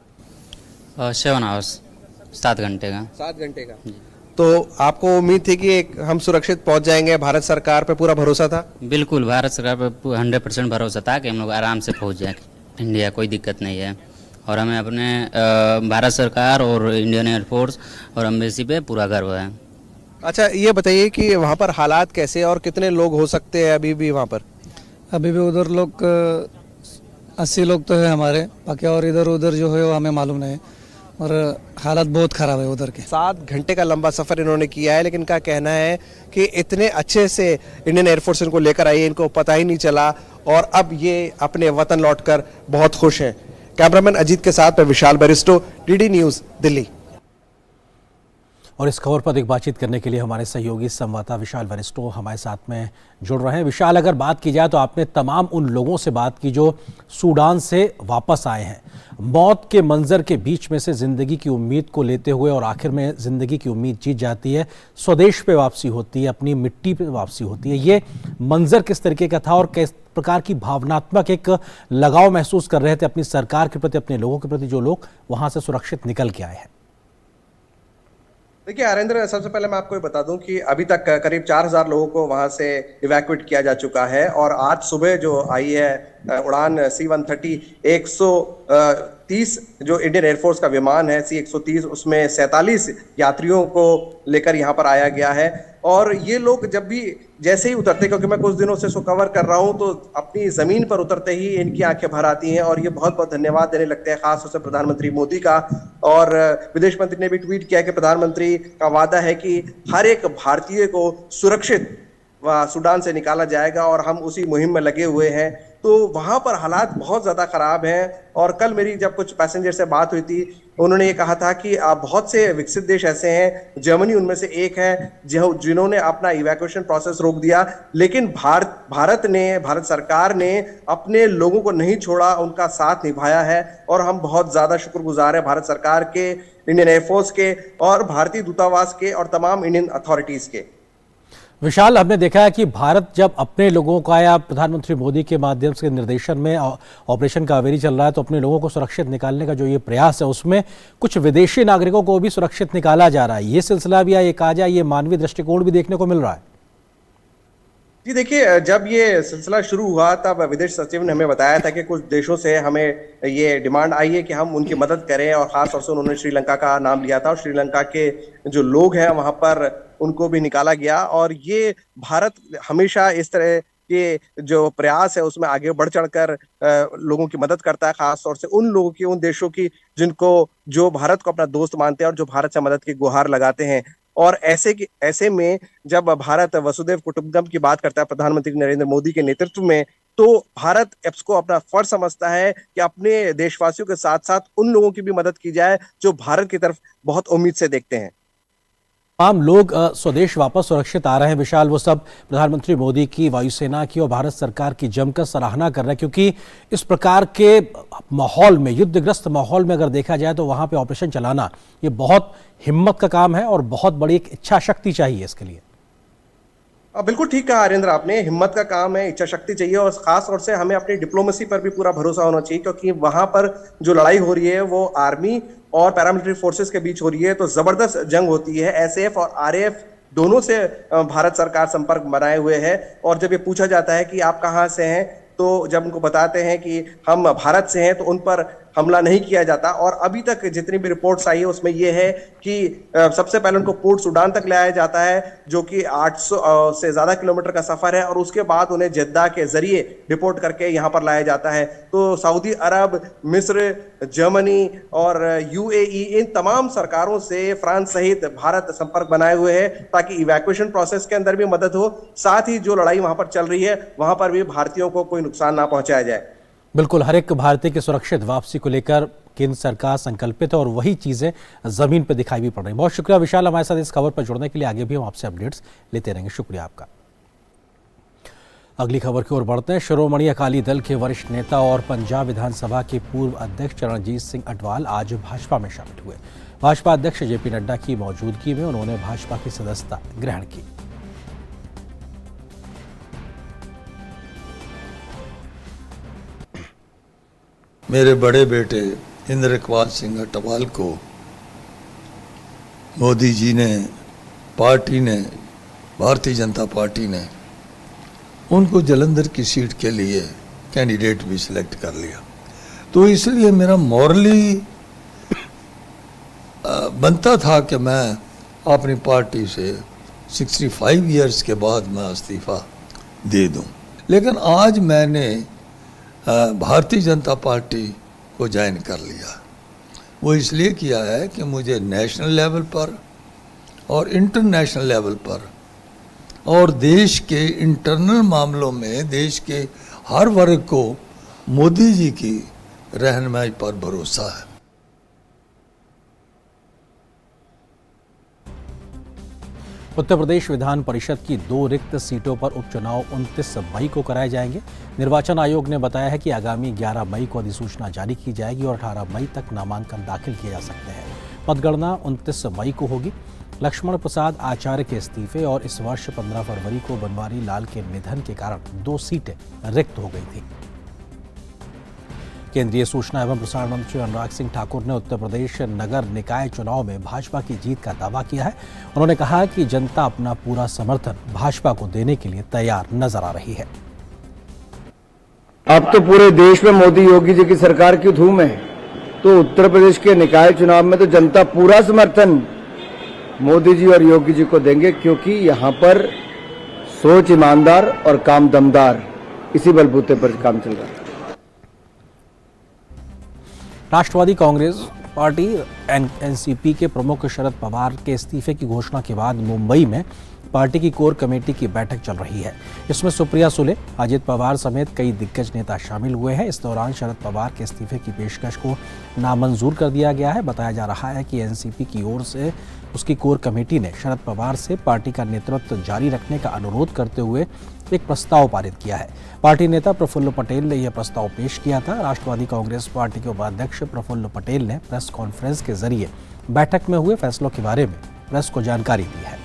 7 आवर्स, 7 घंटे का। 7 घंटे का। तो आपको उम्मीद थी कि हम सुरक्षित पहुंच जाएंगे? भारत सरकार पे पूरा भरोसा था? बिल्कुल, भारत सरकार पे 100% भरोसा था कि हम लोग आराम से पहुंच जाए इंडिया, कोई दिक्कत नहीं है। और हमें अपने भारत सरकार और इंडियन एयरफोर्स और एम्बेसी पे पूरा गर्व है। अच्छा ये बताइए कि वहाँ पर हालात कैसे और कितने लोग हो सकते हैं अभी भी वहाँ पर? अभी भी उधर लोग 80 लोग तो है हमारे, बाकी और इधर उधर जो है वो हमें मालूम नहीं है, और हालत बहुत ख़राब है उधर के। 7 घंटे का लंबा सफ़र इन्होंने किया है, लेकिन इनका कहना है कि इतने अच्छे से इंडियन एयरफोर्स इनको लेकर आई है, इनको पता ही नहीं चला और अब ये अपने वतन लौटकर बहुत खुश हैं। कैमरामैन अजीत के साथ मैं विशाल बैरिस्टो, डीडी न्यूज़, दिल्ली। और इस खबर पर अधिक बातचीत करने के लिए हमारे सहयोगी संवाददाता विशाल वरिष्ठो हमारे साथ में जुड़ रहे हैं। विशाल, अगर बात की जाए तो आपने तमाम उन लोगों से बात की जो सूडान से वापस आए हैं, मौत के मंजर के बीच में से जिंदगी की उम्मीद को लेते हुए, और आखिर में जिंदगी की उम्मीद जीत जाती है, स्वदेश पे वापसी होती है, अपनी मिट्टी पे वापसी होती है। ये मंजर किस तरीके का था और किस प्रकार की भावनात्मक एक लगाव महसूस कर रहे थे अपनी सरकार के प्रति, अपने लोगों के प्रति, जो लोग वहां से सुरक्षित निकल के आए हैं? देखिए आरेंद्र, सबसे पहले मैं आपको ये बता दूं कि अभी तक करीब 4000 लोगों को वहां से इवैक्यूएट किया जा चुका है और आज सुबह जो आई है उड़ान C-130 130 जो इंडियन एयरफोर्स का विमान है C-130, उसमें 47 यात्रियों को लेकर यहाँ पर आया गया है। और ये लोग जब भी जैसे ही उतरते, क्योंकि मैं कुछ दिनों से इसको कवर कर रहा हूं, तो अपनी जमीन पर उतरते ही इनकी आंखें भर आती हैं और ये बहुत बहुत धन्यवाद देने लगते हैं, खास तौर से प्रधानमंत्री मोदी का। और विदेश मंत्री ने भी ट्वीट किया कि प्रधानमंत्री का वादा है कि हर एक भारतीय को सुरक्षित सूडान से निकाला जाएगा और हम उसी मुहिम में लगे हुए हैं। तो वहां पर हालात बहुत ज्यादा खराब हैं और कल मेरी जब कुछ पैसेंजर से बात हुई थी, उन्होंने ये कहा था कि बहुत से विकसित देश ऐसे हैं, जर्मनी उनमें से एक है, जिन्होंने अपना इवैक्यूएशन प्रोसेस रोक दिया, लेकिन भारत सरकार ने अपने लोगों को नहीं छोड़ा, उनका साथ निभाया है और हम बहुत ज्यादा शुक्रगुजार हैं भारत सरकार के, इंडियन एयरफोर्स के और भारतीय दूतावास के और तमाम इंडियन अथॉरिटीज के। विशाल, हमने देखा है कि भारत जब अपने लोगों का या प्रधानमंत्री मोदी के माध्यम से निर्देशन में ऑपरेशन कावेरी चल रहा है, तो अपने लोगों को सुरक्षित निकालने का जो ये प्रयास है, उसमें कुछ विदेशी नागरिकों को भी सुरक्षित निकाला जा रहा है। ये सिलसिला भी, या ये कहा जाए, ये मानवीय दृष्टिकोण भी देखने को मिल रहा है। जी देखिए, जब ये सिलसिला शुरू हुआ तब विदेश सचिव ने हमें बताया था कि कुछ देशों से हमें ये डिमांड आई है कि हम उनकी मदद करें और खास तौर से उन्होंने श्रीलंका का नाम लिया था और श्रीलंका के जो लोग हैं वहां पर उनको भी निकाला गया। और ये भारत हमेशा इस तरह के जो प्रयास है उसमें आगे बढ़ चढ़कर लोगों की मदद करता है, खास तौर से उन लोगों की, उन देशों की जो भारत को अपना दोस्त मानते हैं और जो भारत से मदद की गुहार लगाते हैं। और ऐसे में जब भारत वसुधैव कुटुंबकम की बात करता है प्रधानमंत्री नरेंद्र मोदी के नेतृत्व में, तो भारत इसको अपना फर्ज समझता है कि अपने देशवासियों के साथ साथ उन लोगों की भी मदद की जाए जो भारत की तरफ बहुत उम्मीद से देखते हैं। तमाम लोग स्वदेश वापस सुरक्षित आ रहे हैं विशाल, वो सब प्रधानमंत्री मोदी की, वायुसेना की और भारत सरकार की जमकर सराहना कर रहे हैं, क्योंकि इस प्रकार के माहौल में, युद्धग्रस्त माहौल में अगर देखा जाए तो वहां पे ऑपरेशन चलाना ये बहुत हिम्मत का काम है और बहुत बड़ी एक इच्छा शक्ति चाहिए इसके लिए। बिल्कुल ठीक कहा हरेंद्र आपने, हिम्मत का काम है, इच्छा शक्ति चाहिए और खास तौर से हमें अपनी डिप्लोमेसी पर भी पूरा भरोसा होना चाहिए, क्योंकि वहां पर जो लड़ाई हो रही है वो आर्मी और पैरामिलिट्री फोर्सेस के बीच हो रही है। तो जबरदस्त जंग होती है, एसएएफ और आरएएफ दोनों से भारत सरकार संपर्क बनाए हुए है। और जब ये पूछा जाता है कि आप कहाँ से हैं, तो जब उनको बताते हैं कि हम भारत से हैं, तो उन पर हमला नहीं किया जाता। और अभी तक जितनी भी रिपोर्ट्स आई है उसमें यह है कि सबसे पहले उनको पोर्ट सूडान तक लाया जाता है, जो कि 800 से ज्यादा किलोमीटर का सफर है, और उसके बाद उन्हें जद्दा के जरिए रिपोर्ट करके यहाँ पर लाया जाता है। तो सऊदी अरब, मिस्र, जर्मनी और यूएई, इन तमाम सरकारों से फ्रांस सहित भारत संपर्क बनाए हुए है ताकि इवैक्यूएशन प्रोसेस के अंदर भी मदद हो, साथ ही जो लड़ाई वहां पर चल रही है वहां पर भी भारतीयों को कोई नुकसान ना पहुंचाया जाए। बिल्कुल, हर एक भारतीय की सुरक्षित वापसी को लेकर केंद्र सरकार संकल्पित है और वही चीजें जमीन पर दिखाई भी पड़ रही हैं। बहुत शुक्रिया विशाल, हमारे साथ इस खबर पर जुड़ने के लिए। आगे भी हम आपसे अपडेट्स लेते रहेंगे, शुक्रिया आपका। अगली खबर की ओर बढ़ते हैं। शिरोमणि अकाली दल के वरिष्ठ नेता और पंजाब विधानसभा के पूर्व अध्यक्ष चरणजीत सिंह अटवाल आज भाजपा में शामिल हुए। भाजपा अध्यक्ष जेपी नड्डा की मौजूदगी में उन्होंने भाजपा की सदस्यता ग्रहण की। मेरे बड़े बेटे इंद्रपाल सिंह अटवाल को मोदी जी ने, पार्टी ने, भारतीय जनता पार्टी ने उनको जलंधर की सीट के लिए कैंडिडेट भी सिलेक्ट कर लिया। तो इसलिए मेरा मॉरली बनता था कि मैं अपनी पार्टी से 65 इयर्स के बाद मैं इस्तीफा दे दूं। लेकिन आज मैंने भारतीय जनता पार्टी को ज्वाइन कर लिया। वो इसलिए किया है कि मुझे नेशनल लेवल पर और इंटरनेशनल लेवल पर और देश के इंटरनल मामलों में देश के हर वर्ग को मोदी जी की रहनुमाई पर भरोसा है। उत्तर प्रदेश विधान परिषद की 2 रिक्त सीटों पर उपचुनाव 29 मई को कराए जाएंगे। निर्वाचन आयोग ने बताया है कि आगामी 11 मई को अधिसूचना जारी की जाएगी और 18 मई तक नामांकन दाखिल किए जा सकते हैं। मतगणना 29 मई को होगी। लक्ष्मण प्रसाद आचार्य के इस्तीफे और इस वर्ष 15 फरवरी को बनवारी लाल के निधन के कारण 2 सीटें रिक्त हो गई थी। केंद्रीय सूचना एवं प्रसारण मंत्री अनुराग सिंह ठाकुर ने उत्तर प्रदेश नगर निकाय चुनाव में भाजपा की जीत का दावा किया है। उन्होंने कहा कि जनता अपना पूरा समर्थन भाजपा को देने के लिए तैयार नजर आ रही है। अब तो पूरे देश में मोदी योगी जी की सरकार की धूम है, तो उत्तर प्रदेश के निकाय चुनाव में तो जनता पूरा समर्थन मोदी जी और योगी जी को देंगे, क्योंकि यहाँ पर सोच ईमानदार और काम दमदार, इसी बलबूते पर काम चल रहा है। राष्ट्रवादी कांग्रेस पार्टी एनसीपी के प्रमुख शरद पवार के इस्तीफे की घोषणा के बाद मुंबई में पार्टी की कोर कमेटी की बैठक चल रही है। इसमें सुप्रिया सुले, अजित पवार समेत कई दिग्गज नेता शामिल हुए हैं। इस दौरान शरद पवार के इस्तीफे की पेशकश को नामंजूर कर दिया गया है। बताया जा रहा है कि एनसीपी की ओर से उसकी कोर कमेटी ने शरद पवार से पार्टी का नेतृत्व जारी रखने का अनुरोध करते हुए एक प्रस्ताव पारित किया है। पार्टी नेता प्रफुल्ल पटेल ने यह प्रस्ताव पेश किया था। राष्ट्रवादी कांग्रेस पार्टी के उपाध्यक्ष प्रफुल्ल पटेल ने प्रेस कॉन्फ्रेंस के जरिए बैठक में हुए फैसलों के बारे में प्रेस को जानकारी दी है।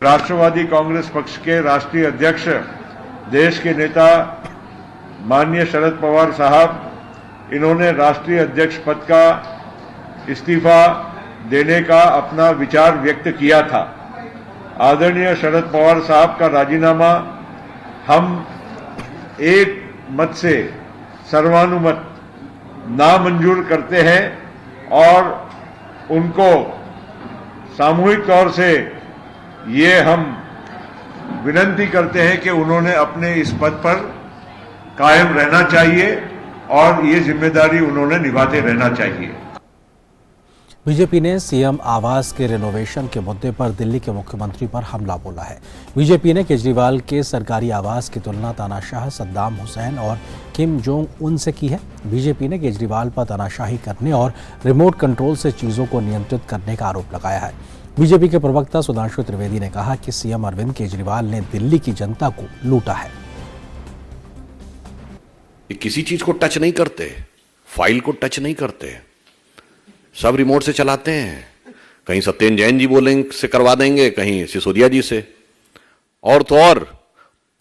राष्ट्रवादी कांग्रेस पक्ष के राष्ट्रीय अध्यक्ष, देश के नेता माननीय शरद पवार साहब, इन्होंने राष्ट्रीय अध्यक्ष पद का इस्तीफा देने का अपना विचार व्यक्त किया था। आदरणीय शरद पवार साहब का राजीनामा हम एक मत से सर्वानुमत नामंजूर करते हैं और उनको सामूहिक तौर से ये हम विनती करते हैं कि उन्होंने अपने इस पद पर कायम रहना चाहिए और ये जिम्मेदारी उन्होंने निभाते रहना चाहिए। बीजेपी ने सीएम आवास के रिनोवेशन के मुद्दे पर दिल्ली के मुख्यमंत्री पर हमला बोला है। बीजेपी ने केजरीवाल के सरकारी आवास की तुलना तानाशाह सद्दाम हुसैन और किम जोंग उन से की है। बीजेपी ने केजरीवाल पर तानाशाही करने और रिमोट कंट्रोल से चीजों को नियंत्रित करने का आरोप लगाया है। बीजेपी के प्रवक्ता सुधांशु त्रिवेदी ने कहा कि सीएम अरविंद केजरीवाल ने दिल्ली की जनता को लूटा है। किसी चीज को टच नहीं करते, फाइल को टच नहीं करते, सब रिमोट से चलाते हैं। कहीं सत्येंद्र जैन जी बोलेंगे से करवा देंगे, कहीं सिसोदिया जी से, और तो और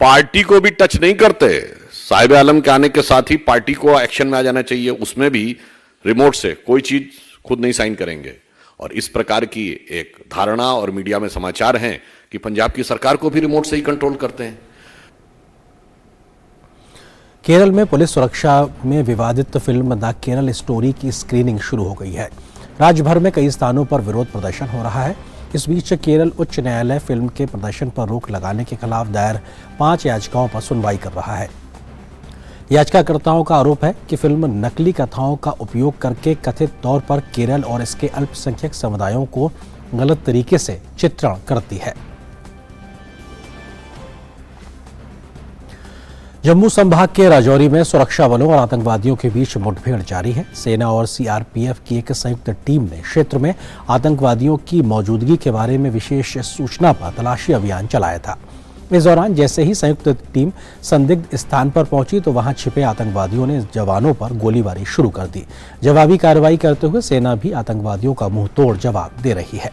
पार्टी को भी टच नहीं करते। साहिब आलम के आने के साथ ही पार्टी को एक्शन में आ जाना चाहिए, उसमें भी रिमोट से कोई चीज खुद नहीं साइन करेंगे। और इस प्रकार की एक धारणा और मीडिया में समाचार हैं कि पंजाब की सरकार को भी रिमोट से ही कंट्रोल करते हैं। केरल में पुलिस सुरक्षा में विवादित फिल्म द केरल स्टोरी की स्क्रीनिंग शुरू हो गई है। राज्य भर में कई स्थानों पर विरोध प्रदर्शन हो रहा है। इस बीच केरल उच्च न्यायालय फिल्म के प्रदर्शन पर रोक लगाने के खिलाफ दायर 5 याचिकाओं पर सुनवाई कर रहा है। याचिकाकर्ताओं का आरोप है कि फिल्म नकली कथाओं का उपयोग करके कथित तौर पर केरल और इसके अल्पसंख्यक समुदायों को गलत तरीके से चित्रण करती है। जम्मू संभाग के राजौरी में सुरक्षा बलों और आतंकवादियों के बीच मुठभेड़ जारी है। सेना और सीआरपीएफ की एक संयुक्त टीम ने क्षेत्र में आतंकवादियों की मौजूदगी के बारे में विशेष सूचना पर तलाशी अभियान चलाया था। इस दौरान जैसे ही संयुक्त टीम संदिग्ध स्थान पर पहुंची तो वहां छिपे आतंकवादियों ने जवानों पर गोलीबारी शुरू कर दी। जवाबी कार्रवाई करते हुए सेना भी आतंकवादियों का मुंहतोड़ जवाब दे रही है।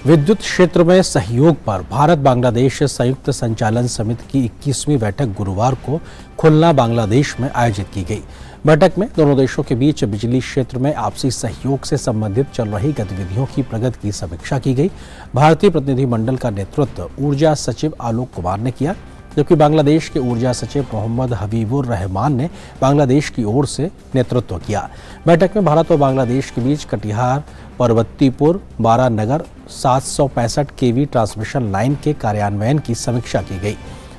विद्युत क्षेत्र में सहयोग पर भारत बांग्लादेश संयुक्त संचालन समिति की 21वीं बैठक गुरुवार को खुलना बांग्लादेश में आयोजित की गई। बैठक में दोनों देशों के बीच बिजली क्षेत्र में आपसी सहयोग से संबंधित चल रही गतिविधियों की प्रगति की समीक्षा की गई। भारतीय प्रतिनिधिमंडल का नेतृत्व ऊर्जा सचिव आलोक कुमार ने किया, जबकि बांग्लादेश के ऊर्जा सचिव मोहम्मद हबीबुर रहमान ने बांग्लादेश की ओर से नेतृत्व किया। बैठक में भारत और बांग्लादेश के बीच कटिहार पर्वतीपुर बारानगर 765 केवी ट्रांसमिशन लाइन के कार्यान्वयन की समीक्षा की गई।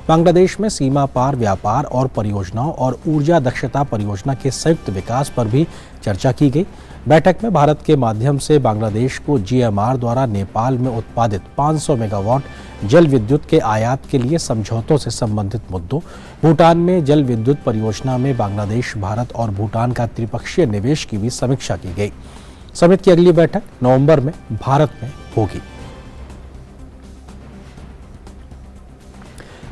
बांग्लादेश में सीमा पार व्यापार और परियोजनाओं और ऊर्जा दक्षता परियोजना के संयुक्त विकास पर भी चर्चा की गई। बैठक में भारत के माध्यम से बांग्लादेश को GMR द्वारा नेपाल में उत्पादित 500 मेगावाट जल विद्युत के आयात के लिए समझौतों से संबंधित मुद्दों, भूटान में जल विद्युत परियोजना में बांग्लादेश, भारत और भूटान का त्रिपक्षीय निवेश की भी समीक्षा की गई। समिति की अगली बैठक नवंबर में भारत में होगी।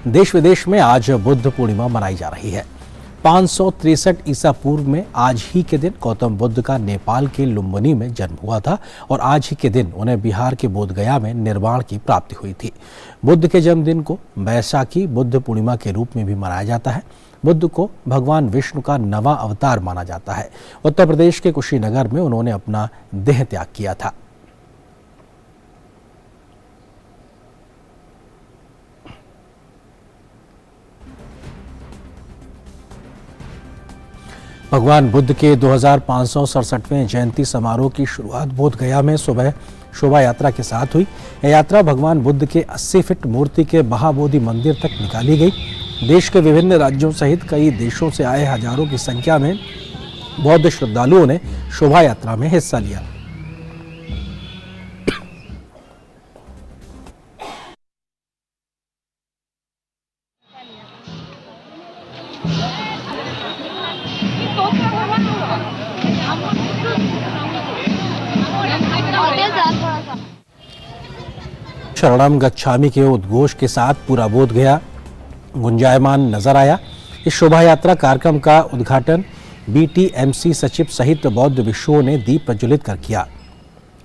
देश विदेश में आज बुद्ध पूर्णिमा मनाई जा रही है। 563 ईसा पूर्व में आज ही के दिन गौतम बुद्ध का नेपाल के लुम्बिनी में जन्म हुआ था और आज ही के दिन उन्हें बिहार के बोधगया में निर्वाण की प्राप्ति हुई थी। बुद्ध के जन्मदिन को बैसाखी बुद्ध पूर्णिमा के रूप में भी मनाया जाता है। बुद्ध को भगवान विष्णु का नवा अवतार माना जाता है। उत्तर प्रदेश के कुशीनगर में उन्होंने अपना देह त्याग किया था। भगवान बुद्ध के 2567वें जयंती समारोह की शुरुआत बोधगया में सुबह शोभा यात्रा के साथ हुई। यह यात्रा भगवान बुद्ध के 80 फीट मूर्ति के महाबोधि मंदिर तक निकाली गई। देश के विभिन्न राज्यों सहित कई देशों से आए हजारों की संख्या में बौद्ध श्रद्धालुओं ने शोभा यात्रा में हिस्सा लिया। शरणम गच्छामि के उद्घोष के साथ पूरा बोधगया गुंजायमान नजर आया। इस शोभा यात्रा कार्यक्रम का उद्घाटन BTMC सचिव सहित बौद्ध भिक्षुओं ने दीप प्रज्वलित कर किया।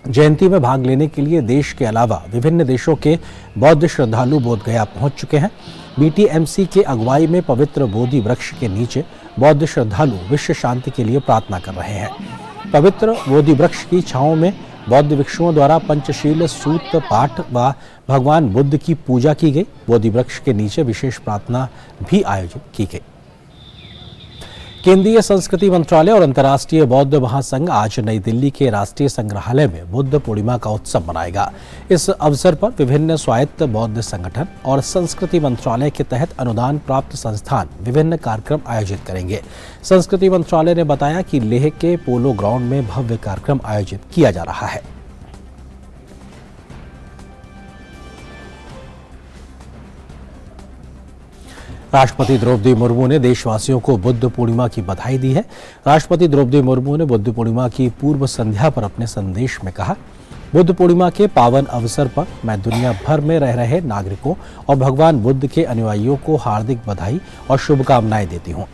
जयंती में भाग लेने के लिए देश के अलावा विभिन्न देशों के बौद्ध श्रद्धालु बोधगया पहुंच चुके हैं। BTMC के अगुवाई में पवित्र बोधि वृक्ष के नीचे बौद्ध श्रद्धालु विश्व शांति के लिए प्रार्थना कर रहे हैं। पवित्र बोधि वृक्ष की छांव में बौद्ध भिक्षुओं द्वारा पंचशील सूक्त पाठ व भगवान बुद्ध की पूजा की गई। बोधि वृक्ष के नीचे विशेष प्रार्थना भी आयोजित की गई। केंद्रीय संस्कृति मंत्रालय और अंतर्राष्ट्रीय बौद्ध महासंघ आज नई दिल्ली के राष्ट्रीय संग्रहालय में बुद्ध पूर्णिमा का उत्सव मनाएगा। इस अवसर पर विभिन्न स्वायत्त बौद्ध संगठन और संस्कृति मंत्रालय के तहत अनुदान प्राप्त संस्थान विभिन्न कार्यक्रम आयोजित करेंगे। संस्कृति मंत्रालय ने बताया कि लेह के पोलो ग्राउंड में भव्य कार्यक्रम आयोजित किया जा रहा है। राष्ट्रपति द्रौपदी मुर्मू ने देशवासियों को बुद्ध पूर्णिमा की बधाई दी है। राष्ट्रपति द्रौपदी मुर्मू ने बुद्ध पूर्णिमा की पूर्व संध्या पर अपने संदेश में कहा, बुद्ध पूर्णिमा के पावन अवसर पर मैं दुनिया भर में रह रहे नागरिकों और भगवान बुद्ध के अनुयायियों को हार्दिक बधाई और शुभकामनाएं देती हूँ।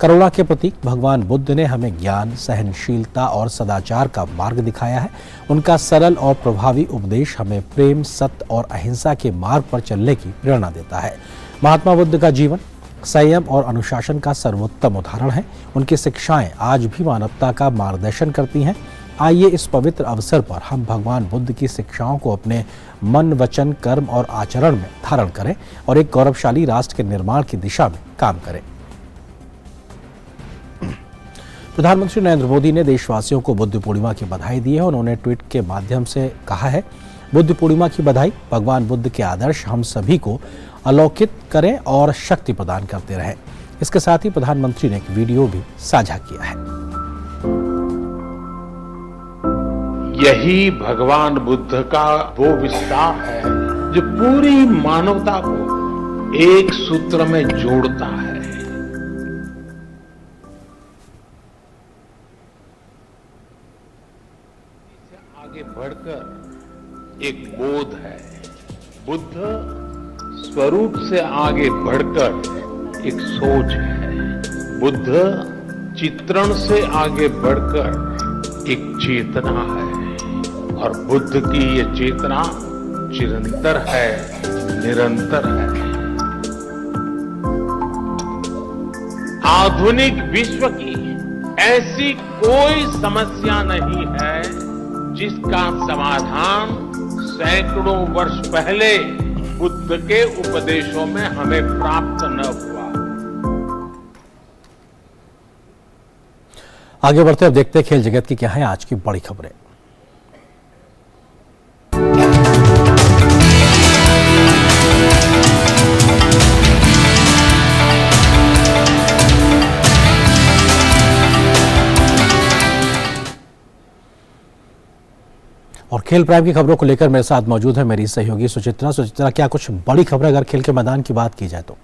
करुणा के प्रतीक भगवान बुद्ध ने हमें ज्ञान, सहनशीलता और सदाचार का मार्ग दिखाया है। उनका सरल और प्रभावी उपदेश हमें प्रेम, सत्य और अहिंसा के मार्ग पर चलने की प्रेरणा देता है। महात्मा बुद्ध का जीवन संयम और अनुशासन का सर्वोत्तम उदाहरण है। उनकी शिक्षाएं आज भी मानवता का मार्गदर्शन करती हैं। आइए इस पवित्र अवसर पर हम भगवान बुद्ध की शिक्षाओं को अपने मन, वचन, कर्म और आचरण में धारण करें और एक गौरवशाली राष्ट्र के निर्माण की दिशा में काम करें। प्रधानमंत्री नरेंद्र मोदी ने देशवासियों को बुद्ध पूर्णिमा की बधाई दी है। उन्होंने ट्वीट के माध्यम से कहा है, बुद्ध पूर्णिमा की बधाई। भगवान बुद्ध के आदर्श हम सभी को अलौकित करें और शक्ति प्रदान करते रहें। इसके साथ ही प्रधानमंत्री ने एक वीडियो भी साझा किया है। यही भगवान बुद्ध का वो विस्तार है जो पूरी मानवता को एक सूत्र में जोड़ता है। आगे बढ़कर एक बोध है। बुद्ध स्वरूप से आगे बढ़कर एक सोच है। बुद्ध चित्रण से आगे बढ़कर एक चेतना है और बुद्ध की ये चेतना चिरंतर है, निरंतर है। आधुनिक विश्व की ऐसी कोई समस्या नहीं है जिसका समाधान सैकड़ों वर्ष पहले बुद्ध के उपदेशों में हमें प्राप्त न हुआ। आगे बढ़ते अब देखते हैं खेल जगत की क्या है आज की बड़ी खबरें। और खेल प्राइम की खबरों को लेकर मेरे साथ मौजूद है मेरी सहयोगी सुचित्रा। सुचित्रा, क्या कुछ बड़ी खबर अगर खेल के मैदान की बात की जाए तो?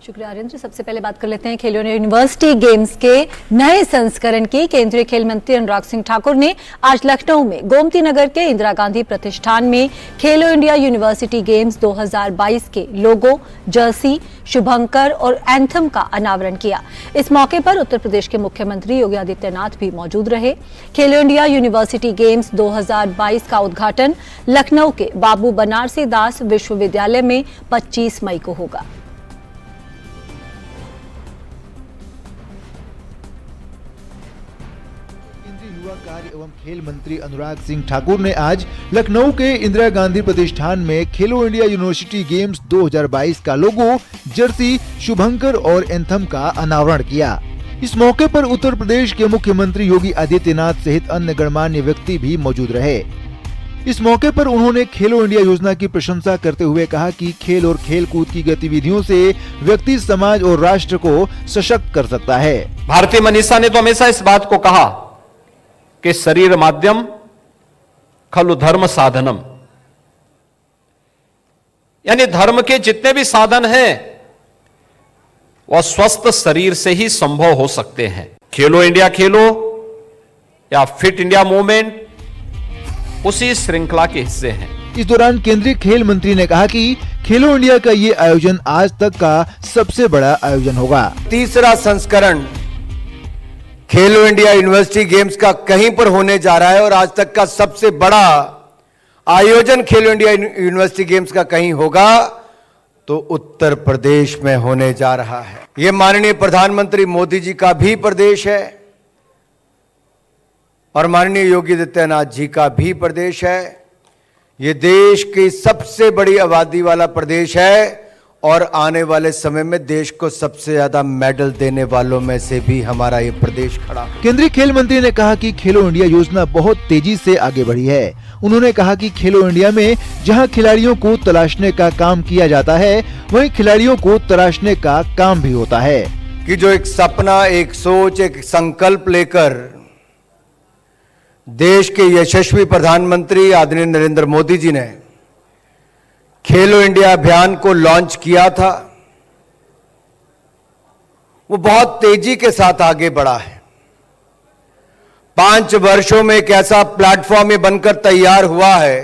शुक्रिया आर्यन। सबसे पहले बात कर लेते हैं खेलो इंडिया यूनिवर्सिटी गेम्स के नए संस्करण की। केंद्रीय खेल मंत्री अनुराग सिंह ठाकुर ने आज लखनऊ में गोमती नगर के इंदिरा गांधी प्रतिष्ठान में खेलो इंडिया यूनिवर्सिटी गेम्स 2022 के लोगो, जर्सी, शुभंकर और एंथम का अनावरण किया। इस मौके पर उत्तर प्रदेश के मुख्यमंत्री योगी आदित्यनाथ भी मौजूद रहे। खेलो इंडिया यूनिवर्सिटी गेम्स 2022 का उद्घाटन लखनऊ के बाबू बनारसी दास विश्वविद्यालय में 25 मई को होगा। युवा कार्य एवं खेल मंत्री अनुराग सिंह ठाकुर ने आज लखनऊ के इंदिरा गांधी प्रतिष्ठान में खेलो इंडिया यूनिवर्सिटी गेम्स 2022 का लोगो, जर्सी, शुभंकर और एंथम का अनावरण किया। इस मौके पर उत्तर प्रदेश के मुख्यमंत्री योगी आदित्यनाथ सहित अन्य गणमान्य व्यक्ति भी मौजूद रहे। इस मौके पर उन्होंने खेलो इंडिया योजना की प्रशंसा करते हुए कहा कि खेल और खेल कूद की गतिविधियों से व्यक्ति, समाज और राष्ट्र को सशक्त कर सकता है। भारती मनीषा ने तो हमेशा इस बात को कहा कि शरीर माध्यम खलु धर्म साधनम, यानी धर्म के जितने भी साधन हैं वह स्वस्थ शरीर से ही संभव हो सकते हैं। खेलो इंडिया खेलो या फिट इंडिया मूवमेंट उसी श्रृंखला के हिस्से हैं। इस दौरान केंद्रीय खेल मंत्री ने कहा कि खेलो इंडिया का ये आयोजन आज तक का सबसे बड़ा आयोजन होगा। तीसरा संस्करण खेलो इंडिया यूनिवर्सिटी गेम्स का कहीं पर होने जा रहा है और आज तक का सबसे बड़ा आयोजन खेलो इंडिया यूनिवर्सिटी गेम्स का कहीं होगा तो उत्तर प्रदेश में होने जा रहा है। यह माननीय प्रधानमंत्री मोदी जी का भी प्रदेश है और माननीय योगी आदित्यनाथ जी का भी प्रदेश है। ये देश की सबसे बड़ी आबादी वाला प्रदेश है और आने वाले समय में देश को सबसे ज्यादा मेडल देने वालों में से भी हमारा ये प्रदेश खड़ा। केंद्रीय खेल मंत्री ने कहा कि खेलो इंडिया योजना बहुत तेजी से आगे बढ़ी है। उन्होंने कहा कि खेलो इंडिया में जहां खिलाड़ियों को तलाशने का काम किया जाता है, वहीं खिलाड़ियों को तराशने का काम भी होता है। कि जो एक सपना, एक सोच, एक संकल्प लेकर देश के यशस्वी प्रधानमंत्री आदरणीय नरेंद्र मोदी जी ने खेलो इंडिया अभियान को लॉन्च किया था, वो बहुत तेजी के साथ आगे बढ़ा है। 5 वर्षों में एक ऐसा प्लेटफॉर्म ये बनकर तैयार हुआ है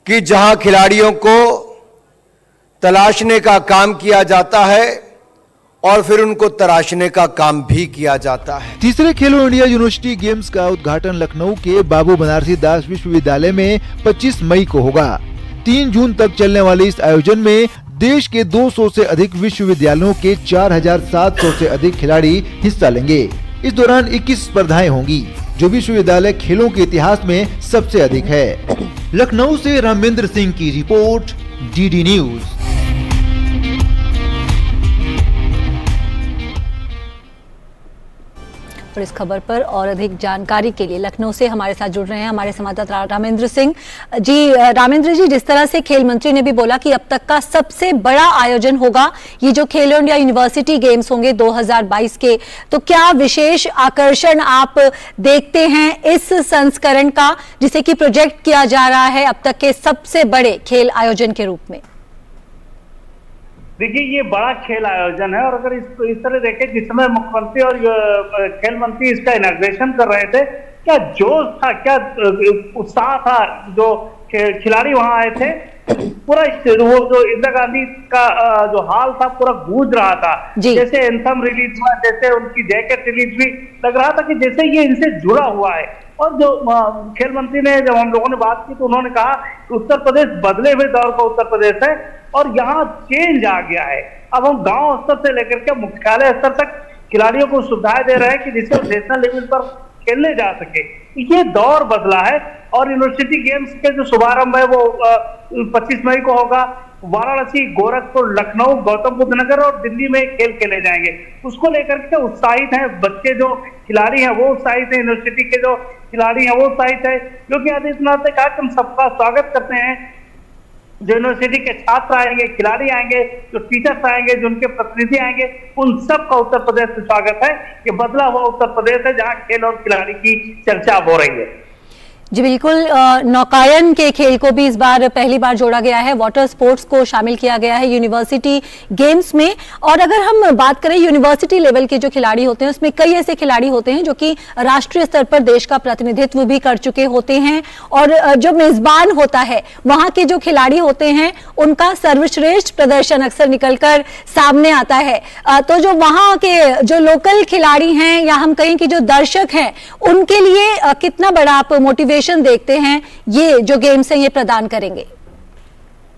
कि जहां खिलाड़ियों को तलाशने का काम किया जाता है और फिर उनको तराशने का काम भी किया जाता है। तीसरे खेलो इंडिया यूनिवर्सिटी गेम्स का उद्घाटन लखनऊ के बाबू बनारसी दास विश्वविद्यालय में 25 मई को होगा। 3 जून तक चलने वाले इस आयोजन में देश के 200 से अधिक विश्वविद्यालयों के 4700 से अधिक खिलाड़ी हिस्सा लेंगे। इस दौरान 21 स्पर्धाएं होंगी, जो विश्वविद्यालय खेलों के इतिहास में सबसे अधिक है। लखनऊ से रामेंद्र सिंह की रिपोर्ट, डीडी न्यूज। और इस खबर पर और अधिक जानकारी के लिए लखनऊ से हमारे साथ जुड़ रहे हैं हमारे संवाददाता रामेंद्र सिंह जी। रामेंद्र जी, जिस तरह से खेल मंत्री ने भी बोला कि अब तक का सबसे बड़ा आयोजन होगा ये जो खेलो इंडिया यूनिवर्सिटी गेम्स होंगे 2022 के, तो क्या विशेष आकर्षण आप देखते हैं इस संस्करण का, जिसे कि प्रोजेक्ट किया जा रहा है अब तक के सबसे बड़े खेल आयोजन के रूप में? देखिए, ये बड़ा खेल आयोजन है और अगर इस तरह देखें, जिस समय मुख्यमंत्री और खेल मंत्री इसका इनॉग्रेशन कर रहे थे क्या जोश था, क्या उत्साह था जो खिलाड़ी वहां आए थे। पूरा वो जो इंदिरा गांधी का जो हाल था पूरा गूंज रहा था। जैसे एंथम रिलीज हुआ, जैसे उनकी जैकेट रिलीज हुई, लग रहा था कि जैसे ये इनसे जुड़ा हुआ है। और जो खेल मंत्री ने, जब हम लोगों ने बात की तो उन्होंने कहा कि उत्तर प्रदेश बदले हुए दौर का उत्तर प्रदेश है और यहाँ चेंज आ गया है। अब हम गांव स्तर से लेकर के मुख्यालय स्तर तक खिलाड़ियों को सुविधाएं दे रहे हैं कि जिससे वो नेशनल लेवल पर खेलने जा सके। ये दौर बदला है और यूनिवर्सिटी गेम्स के जो शुभारंभ है वो 25 मई को होगा। वाराणसी, गोरखपुर, लखनऊ, गौतम बुद्ध नगर और दिल्ली में खेल खेले जाएंगे। उसको लेकर के उत्साहित हैं बच्चे, जो खिलाड़ी हैं वो उत्साहित हैं, यूनिवर्सिटी के जो खिलाड़ी हैं वो उत्साहित है। योगी आदित्यनाथ ने कहा कि हम सबका स्वागत करते हैं। जो यूनिवर्सिटी के छात्र आएंगे, खिलाड़ी आएंगे, जो टीचर्स आएंगे, जो उनके प्रतिनिधि आएंगे, उन सबका उत्तर प्रदेश में स्वागत है। ये बदला हुआ उत्तर प्रदेश है जहां खेल और खिलाड़ी की चर्चा हो रही है। जी बिल्कुल, नौकायन के खेल को भी इस बार पहली बार जोड़ा गया है, वाटर स्पोर्ट्स को शामिल किया गया है यूनिवर्सिटी गेम्स में। और अगर हम बात करें यूनिवर्सिटी लेवल के जो खिलाड़ी होते हैं, उसमें कई ऐसे खिलाड़ी होते हैं जो कि राष्ट्रीय स्तर पर देश का प्रतिनिधित्व भी कर चुके होते हैं। और जो मेजबान होता है वहां के जो खिलाड़ी होते हैं उनका सर्वश्रेष्ठ प्रदर्शन अक्सर निकलकर सामने आता है। तो जो वहां के जो लोकल खिलाड़ी हैं या हम कहें कि जो दर्शक हैं, उनके लिए कितना बड़ा आप मोटिवेशन देखते हैं ये जो गेम्स हैं ये प्रदान करेंगे?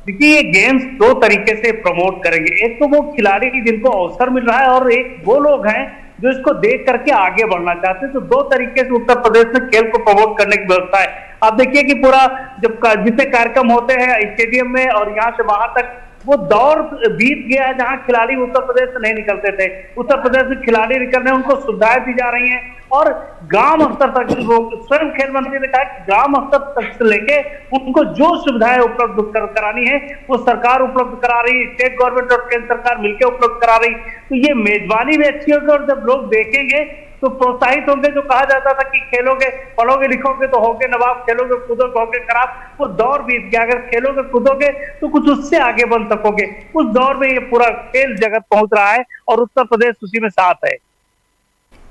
देखिए, ये गेम्स दो तरीके से प्रमोट करेंगे। एक तो वो खिलाड़ी जिनको अवसर मिल रहा है और एक वो लोग हैं जो इसको देख करके आगे बढ़ना चाहते हैं। तो दो तरीके से उत्तर प्रदेश में खेल को प्रमोट करने की व्यवस्था है। आप देखिए कि पूरा जब जितने कार्यक्रम होते हैं स्टेडियम में और यहाँ से वहां तक, वो दौर बीत गया है जहां खिलाड़ी उत्तर प्रदेश से नहीं निकलते थे। उत्तर प्रदेश में खिलाड़ी निकल रहे हैं, उनको सुविधाएं दी जा रही हैं और ग्राम स्तर तक, स्वयं खेल मंत्री ने कहा कि ग्राम स्तर तक से लेके उनको जो सुविधाएं उपलब्ध करानी है वो सरकार उपलब्ध करा रही है, स्टेट गवर्नमेंट और केंद्र सरकार मिलकर उपलब्ध करा रही। तो ये मेजबानी भी अच्छी होगी और जब लोग देखेंगे तो प्रोत्साहित होंगे। जो कहा जाता था कि खेलोगे, पढ़ोगे, लिखोगे तो होगे नवाब, खेलोगे कूदोगे होगे खराब, वो दौर बीत गया। अगर खेलोगे कूदोगे तो कुछ उससे आगे बढ़ सकोगे। उस दौर में ये पूरा खेल जगत पहुंच रहा है और उत्तर प्रदेश उसी में साथ है।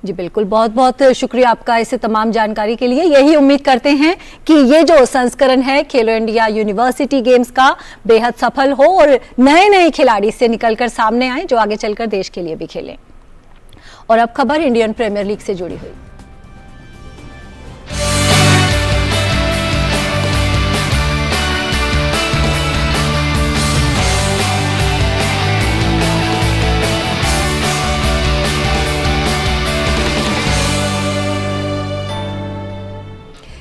जी बिल्कुल, बहुत बहुत शुक्रिया आपका इस तमाम जानकारी के लिए। यही उम्मीद करते हैं कि ये जो संस्करण है खेलो इंडिया यूनिवर्सिटी गेम्स का बेहद सफल हो और नए नए खिलाड़ी इससे निकलकर सामने आए जो आगे चलकर देश के लिए भी खेलें। और अब खबर इंडियन प्रीमियर लीग से जुड़ी हुई।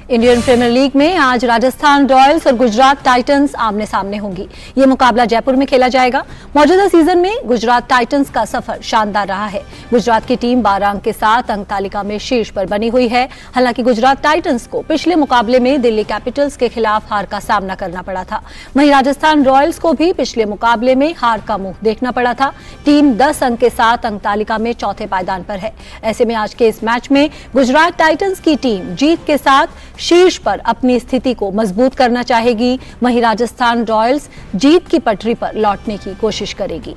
इंडियन प्रीमियर लीग में आज राजस्थान रॉयल्स और गुजरात टाइटंस आमने सामने होंगी। ये मुकाबला जयपुर में खेला जाएगा। मौजूदा सीजन में गुजरात टाइटंस का सफर शानदार रहा है। गुजरात की टीम 12 अंक के साथ अंक तालिका में शीर्ष पर बनी हुई है। हालांकि गुजरात टाइटंस को पिछले मुकाबले में दिल्ली कैपिटल्स के खिलाफ हार का सामना करना पड़ा था। वहीं राजस्थान रॉयल्स को भी पिछले मुकाबले में हार का मुंह देखना पड़ा था। टीम 10 अंक के साथ अंक तालिका में चौथे पायदान पर है। ऐसे में आज के इस मैच में गुजरात टाइटंस की टीम जीत के साथ शीर्ष पर अपनी स्थिति को मजबूत करना चाहेगी। वहीं राजस्थान रॉयल्स जीत की पटरी पर लौटने की कोशिश करेगी।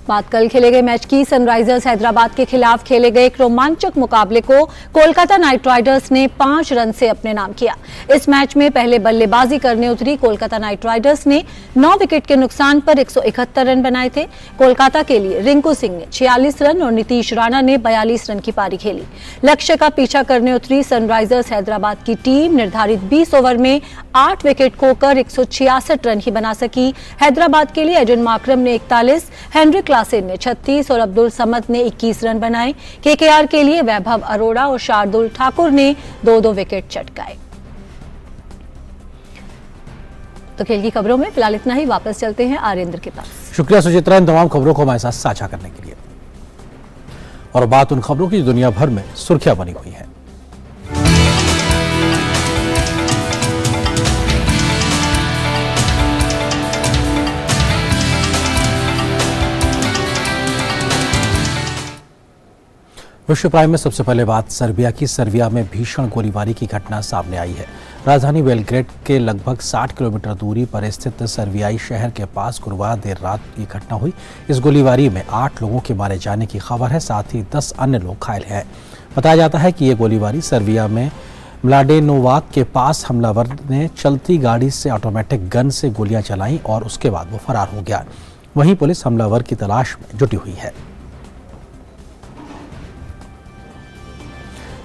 बात कल खेले गए मैच की। सनराइजर्स हैदराबाद के खिलाफ खेले गए एक रोमांचक मुकाबले को कोलकाता नाइट राइडर्स ने 5 रन से अपने नाम किया। इस मैच में पहले बल्लेबाजी करने उतरी कोलकाता नाइट राइडर्स ने 9 विकेट के नुकसान पर 171 रन बनाए थे। कोलकाता के लिए रिंकू सिंह ने 46 रन और नीतीश राणा ने 42 रन की पारी खेली। लक्ष्य का पीछा करने उतरी सनराइजर्स हैदराबाद की टीम निर्धारित 20 ओवर में 8 विकेट खोकर 166 रन ही बना सकी। हैदराबाद के लिए एडन मार्करम ने 41, हेनरी क्लासेन ने 36 और अब्दुल समद ने 21 रन बनाए। केकेआर के लिए वैभव अरोड़ा और शार्दुल ठाकुर ने 2-2 विकेट चटकाए। तो खेल की खबरों में फिलहाल इतना ही। वापस चलते हैं आरेंद्र के पास। शुक्रिया सुचित्रा, इन तमाम खबरों को हमारे साथ साझा करने के लिए। और बात उन खबरों की दुनिया भर में सुर्खियां बनी हुई है। विश्व प्राइम में सबसे पहले बात सर्बिया की। सर्बिया में भीषण गोलीबारी की घटना सामने आई है। राजधानी बेलग्रेड के लगभग 60 किलोमीटर दूरी पर स्थित सर्बियाई शहर के पास गुरुवार देर रात ये घटना हुई। इस गोलीबारी में 8 लोगों के मारे जाने की खबर है, साथ ही 10 अन्य लोग घायल हैं। बताया जाता है कि ये गोलीबारी सर्बिया में म्लाडेनोवाक के पास हमलावर ने चलती गाड़ी से ऑटोमेटिक गन से गोलियां चलाईं और उसके बाद वो फरार हो गया। वहीं पुलिस हमलावर की तलाश में जुटी हुई है।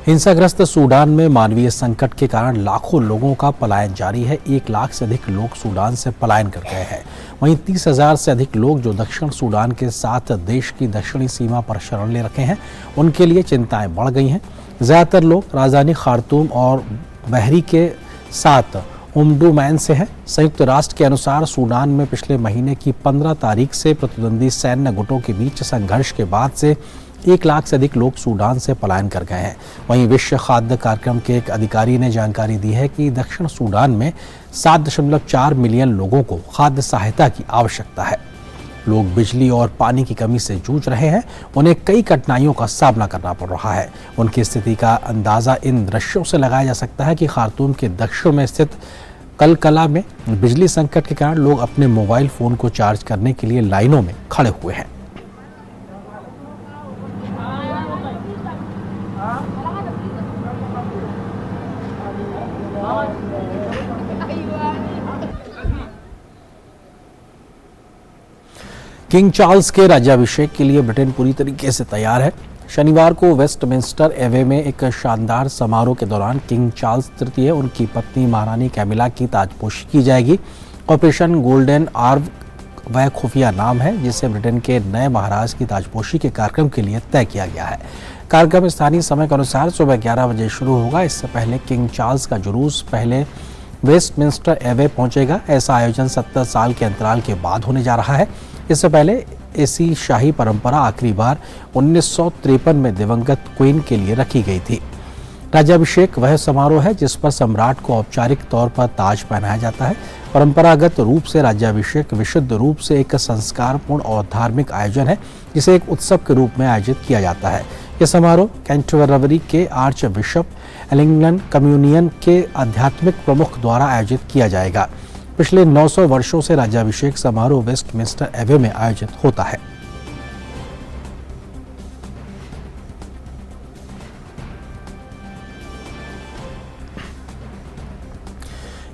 हिंसाग्रस्त सूडान में मानवीय संकट के कारण लाखों लोगों का पलायन जारी है। 1 लाख से अधिक लोग सूडान से पलायन कर गए हैं। वहीं 30,000 से अधिक लोग जो दक्षिण सूडान के साथ देश की दक्षिणी सीमा पर शरण ले रखे हैं, उनके लिए चिंताएं बढ़ गई हैं। ज़्यादातर लोग राजधानी खार्तूम और बहरी के साथ उम्डुमैन से हैं। संयुक्त राष्ट्र के अनुसार सूडान में पिछले महीने की 15 तारीख से प्रतिद्वंदी सैन्य गुटों के बीच संघर्ष के बाद से 1 लाख से अधिक लोग सूडान से पलायन कर गए हैं। वहीं विश्व खाद्य कार्यक्रम के एक अधिकारी ने जानकारी दी है कि दक्षिण सूडान में 7.4 मिलियन लोगों को खाद्य सहायता की आवश्यकता है। लोग बिजली और पानी की कमी से जूझ रहे हैं। उन्हें कई कठिनाइयों का सामना करना पड़ रहा है। उनकी स्थिति का अंदाजा इन दृश्यों से लगाया जा सकता है कि खार्तूम के दक्षिण में स्थित कलकला में बिजली संकट के कारण लोग अपने मोबाइल फोन को चार्ज करने के लिए लाइनों में खड़े हुए हैं। किंग चार्ल्स के राज्याभिषेक के लिए ब्रिटेन पूरी तरीके से तैयार है। शनिवार को वेस्टमिंस्टर एवे में एक शानदार समारोह के दौरान किंग चार्ल्स तृतीय, उनकी पत्नी महारानी कैमिला की ताजपोशी की जाएगी। ऑपरेशन गोल्डन आर्व वह खुफिया नाम है जिसे ब्रिटेन के नए महाराज की ताजपोशी के कार्यक्रम के लिए तय किया गया है। कार्यक्रम स्थानीय समय के अनुसार सुबह 11 बजे शुरू होगा। इससे पहले किंग चार्ल्स का जुलूस पहले वेस्टमिंस्टर एवे पहुंचेगा। ऐसा आयोजन 70 साल के अंतराल के बाद होने जा रहा है। इससे पहले ऐसी शाही परंपरा आखिरी बार 1953 में दिवंगत क्वीन के लिए रखी गई थी। राज्याभिषेक वह समारोह है जिस पर सम्राट को औपचारिक तौर पर ताज पहनाया जाता है। परंपरागत रूप से राज्याभिषेक विशुद्ध रूप से एक संस्कारपूर्ण और धार्मिक आयोजन है जिसे एक उत्सव के रूप में आयोजित किया जाता है। यह समारोह कैंटरबरी के आर्च बिशप एलिंगलन कम्युनियन के आध्यात्मिक प्रमुख द्वारा आयोजित किया जाएगा। पिछले 900 वर्षों से राज्याभिषेक समारोह वेस्टमिंस्टर एवे में आयोजित होता है।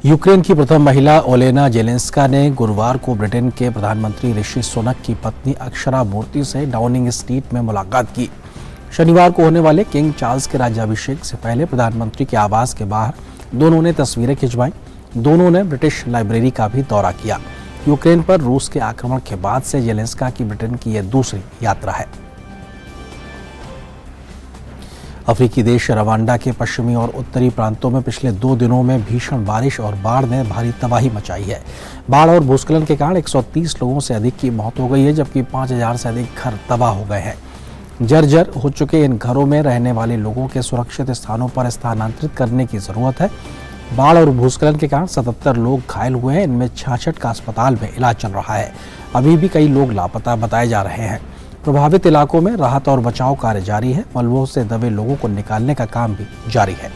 यूक्रेन की प्रथम महिला ओलेना जेलेंस्का ने गुरुवार को ब्रिटेन के प्रधानमंत्री ऋषि सुनक की पत्नी अक्षरा मूर्ति से डाउनिंग स्ट्रीट में मुलाकात की। शनिवार को होने वाले किंग चार्ल्स के राज्याभिषेक से पहले प्रधानमंत्री के आवास के बाहर दोनों ने तस्वीरें खिंचवाईं। दोनों ने ब्रिटिश लाइब्रेरी का भी दौरा किया। यूक्रेन पर रूस के आक्रमण के बाद से जेलेंस्का की ब्रिटेन की यह दूसरी यात्रा है। अफ्रीकी देश रवांडा के पश्चिमी और उत्तरी प्रांतों में पिछले 2 दिनों में भीषण बारिश और बाढ़ ने भारी तबाही मचाई है। बाढ़ और भूस्खलन के कारण 130 लोगों से अधिक की मौत हो गई है, जबकि 5000 से अधिक घर तबाह हो गए हैं। जर्जर हो चुके इन घरों में रहने वाले लोगों के सुरक्षित स्थानों पर स्थानांतरित करने की जरूरत है। बाढ़ और भूस्खलन के कारण 77 लोग घायल हुए हैं। इनमें 66 का अस्पताल में इलाज चल रहा है। अभी भी कई लोग लापता बताए जा रहे हैं। प्रभावित इलाकों में राहत और बचाव कार्य जारी है। मलबों से दबे लोगों को निकालने का काम भी जारी है।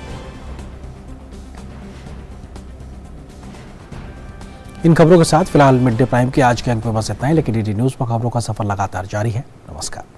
इन खबरों के साथ फिलहाल मिड डे प्राइम के आज के अंक में बस इतना ही, लेकिन डीडी न्यूज पर खबरों का सफर लगातार जारी है। नमस्कार।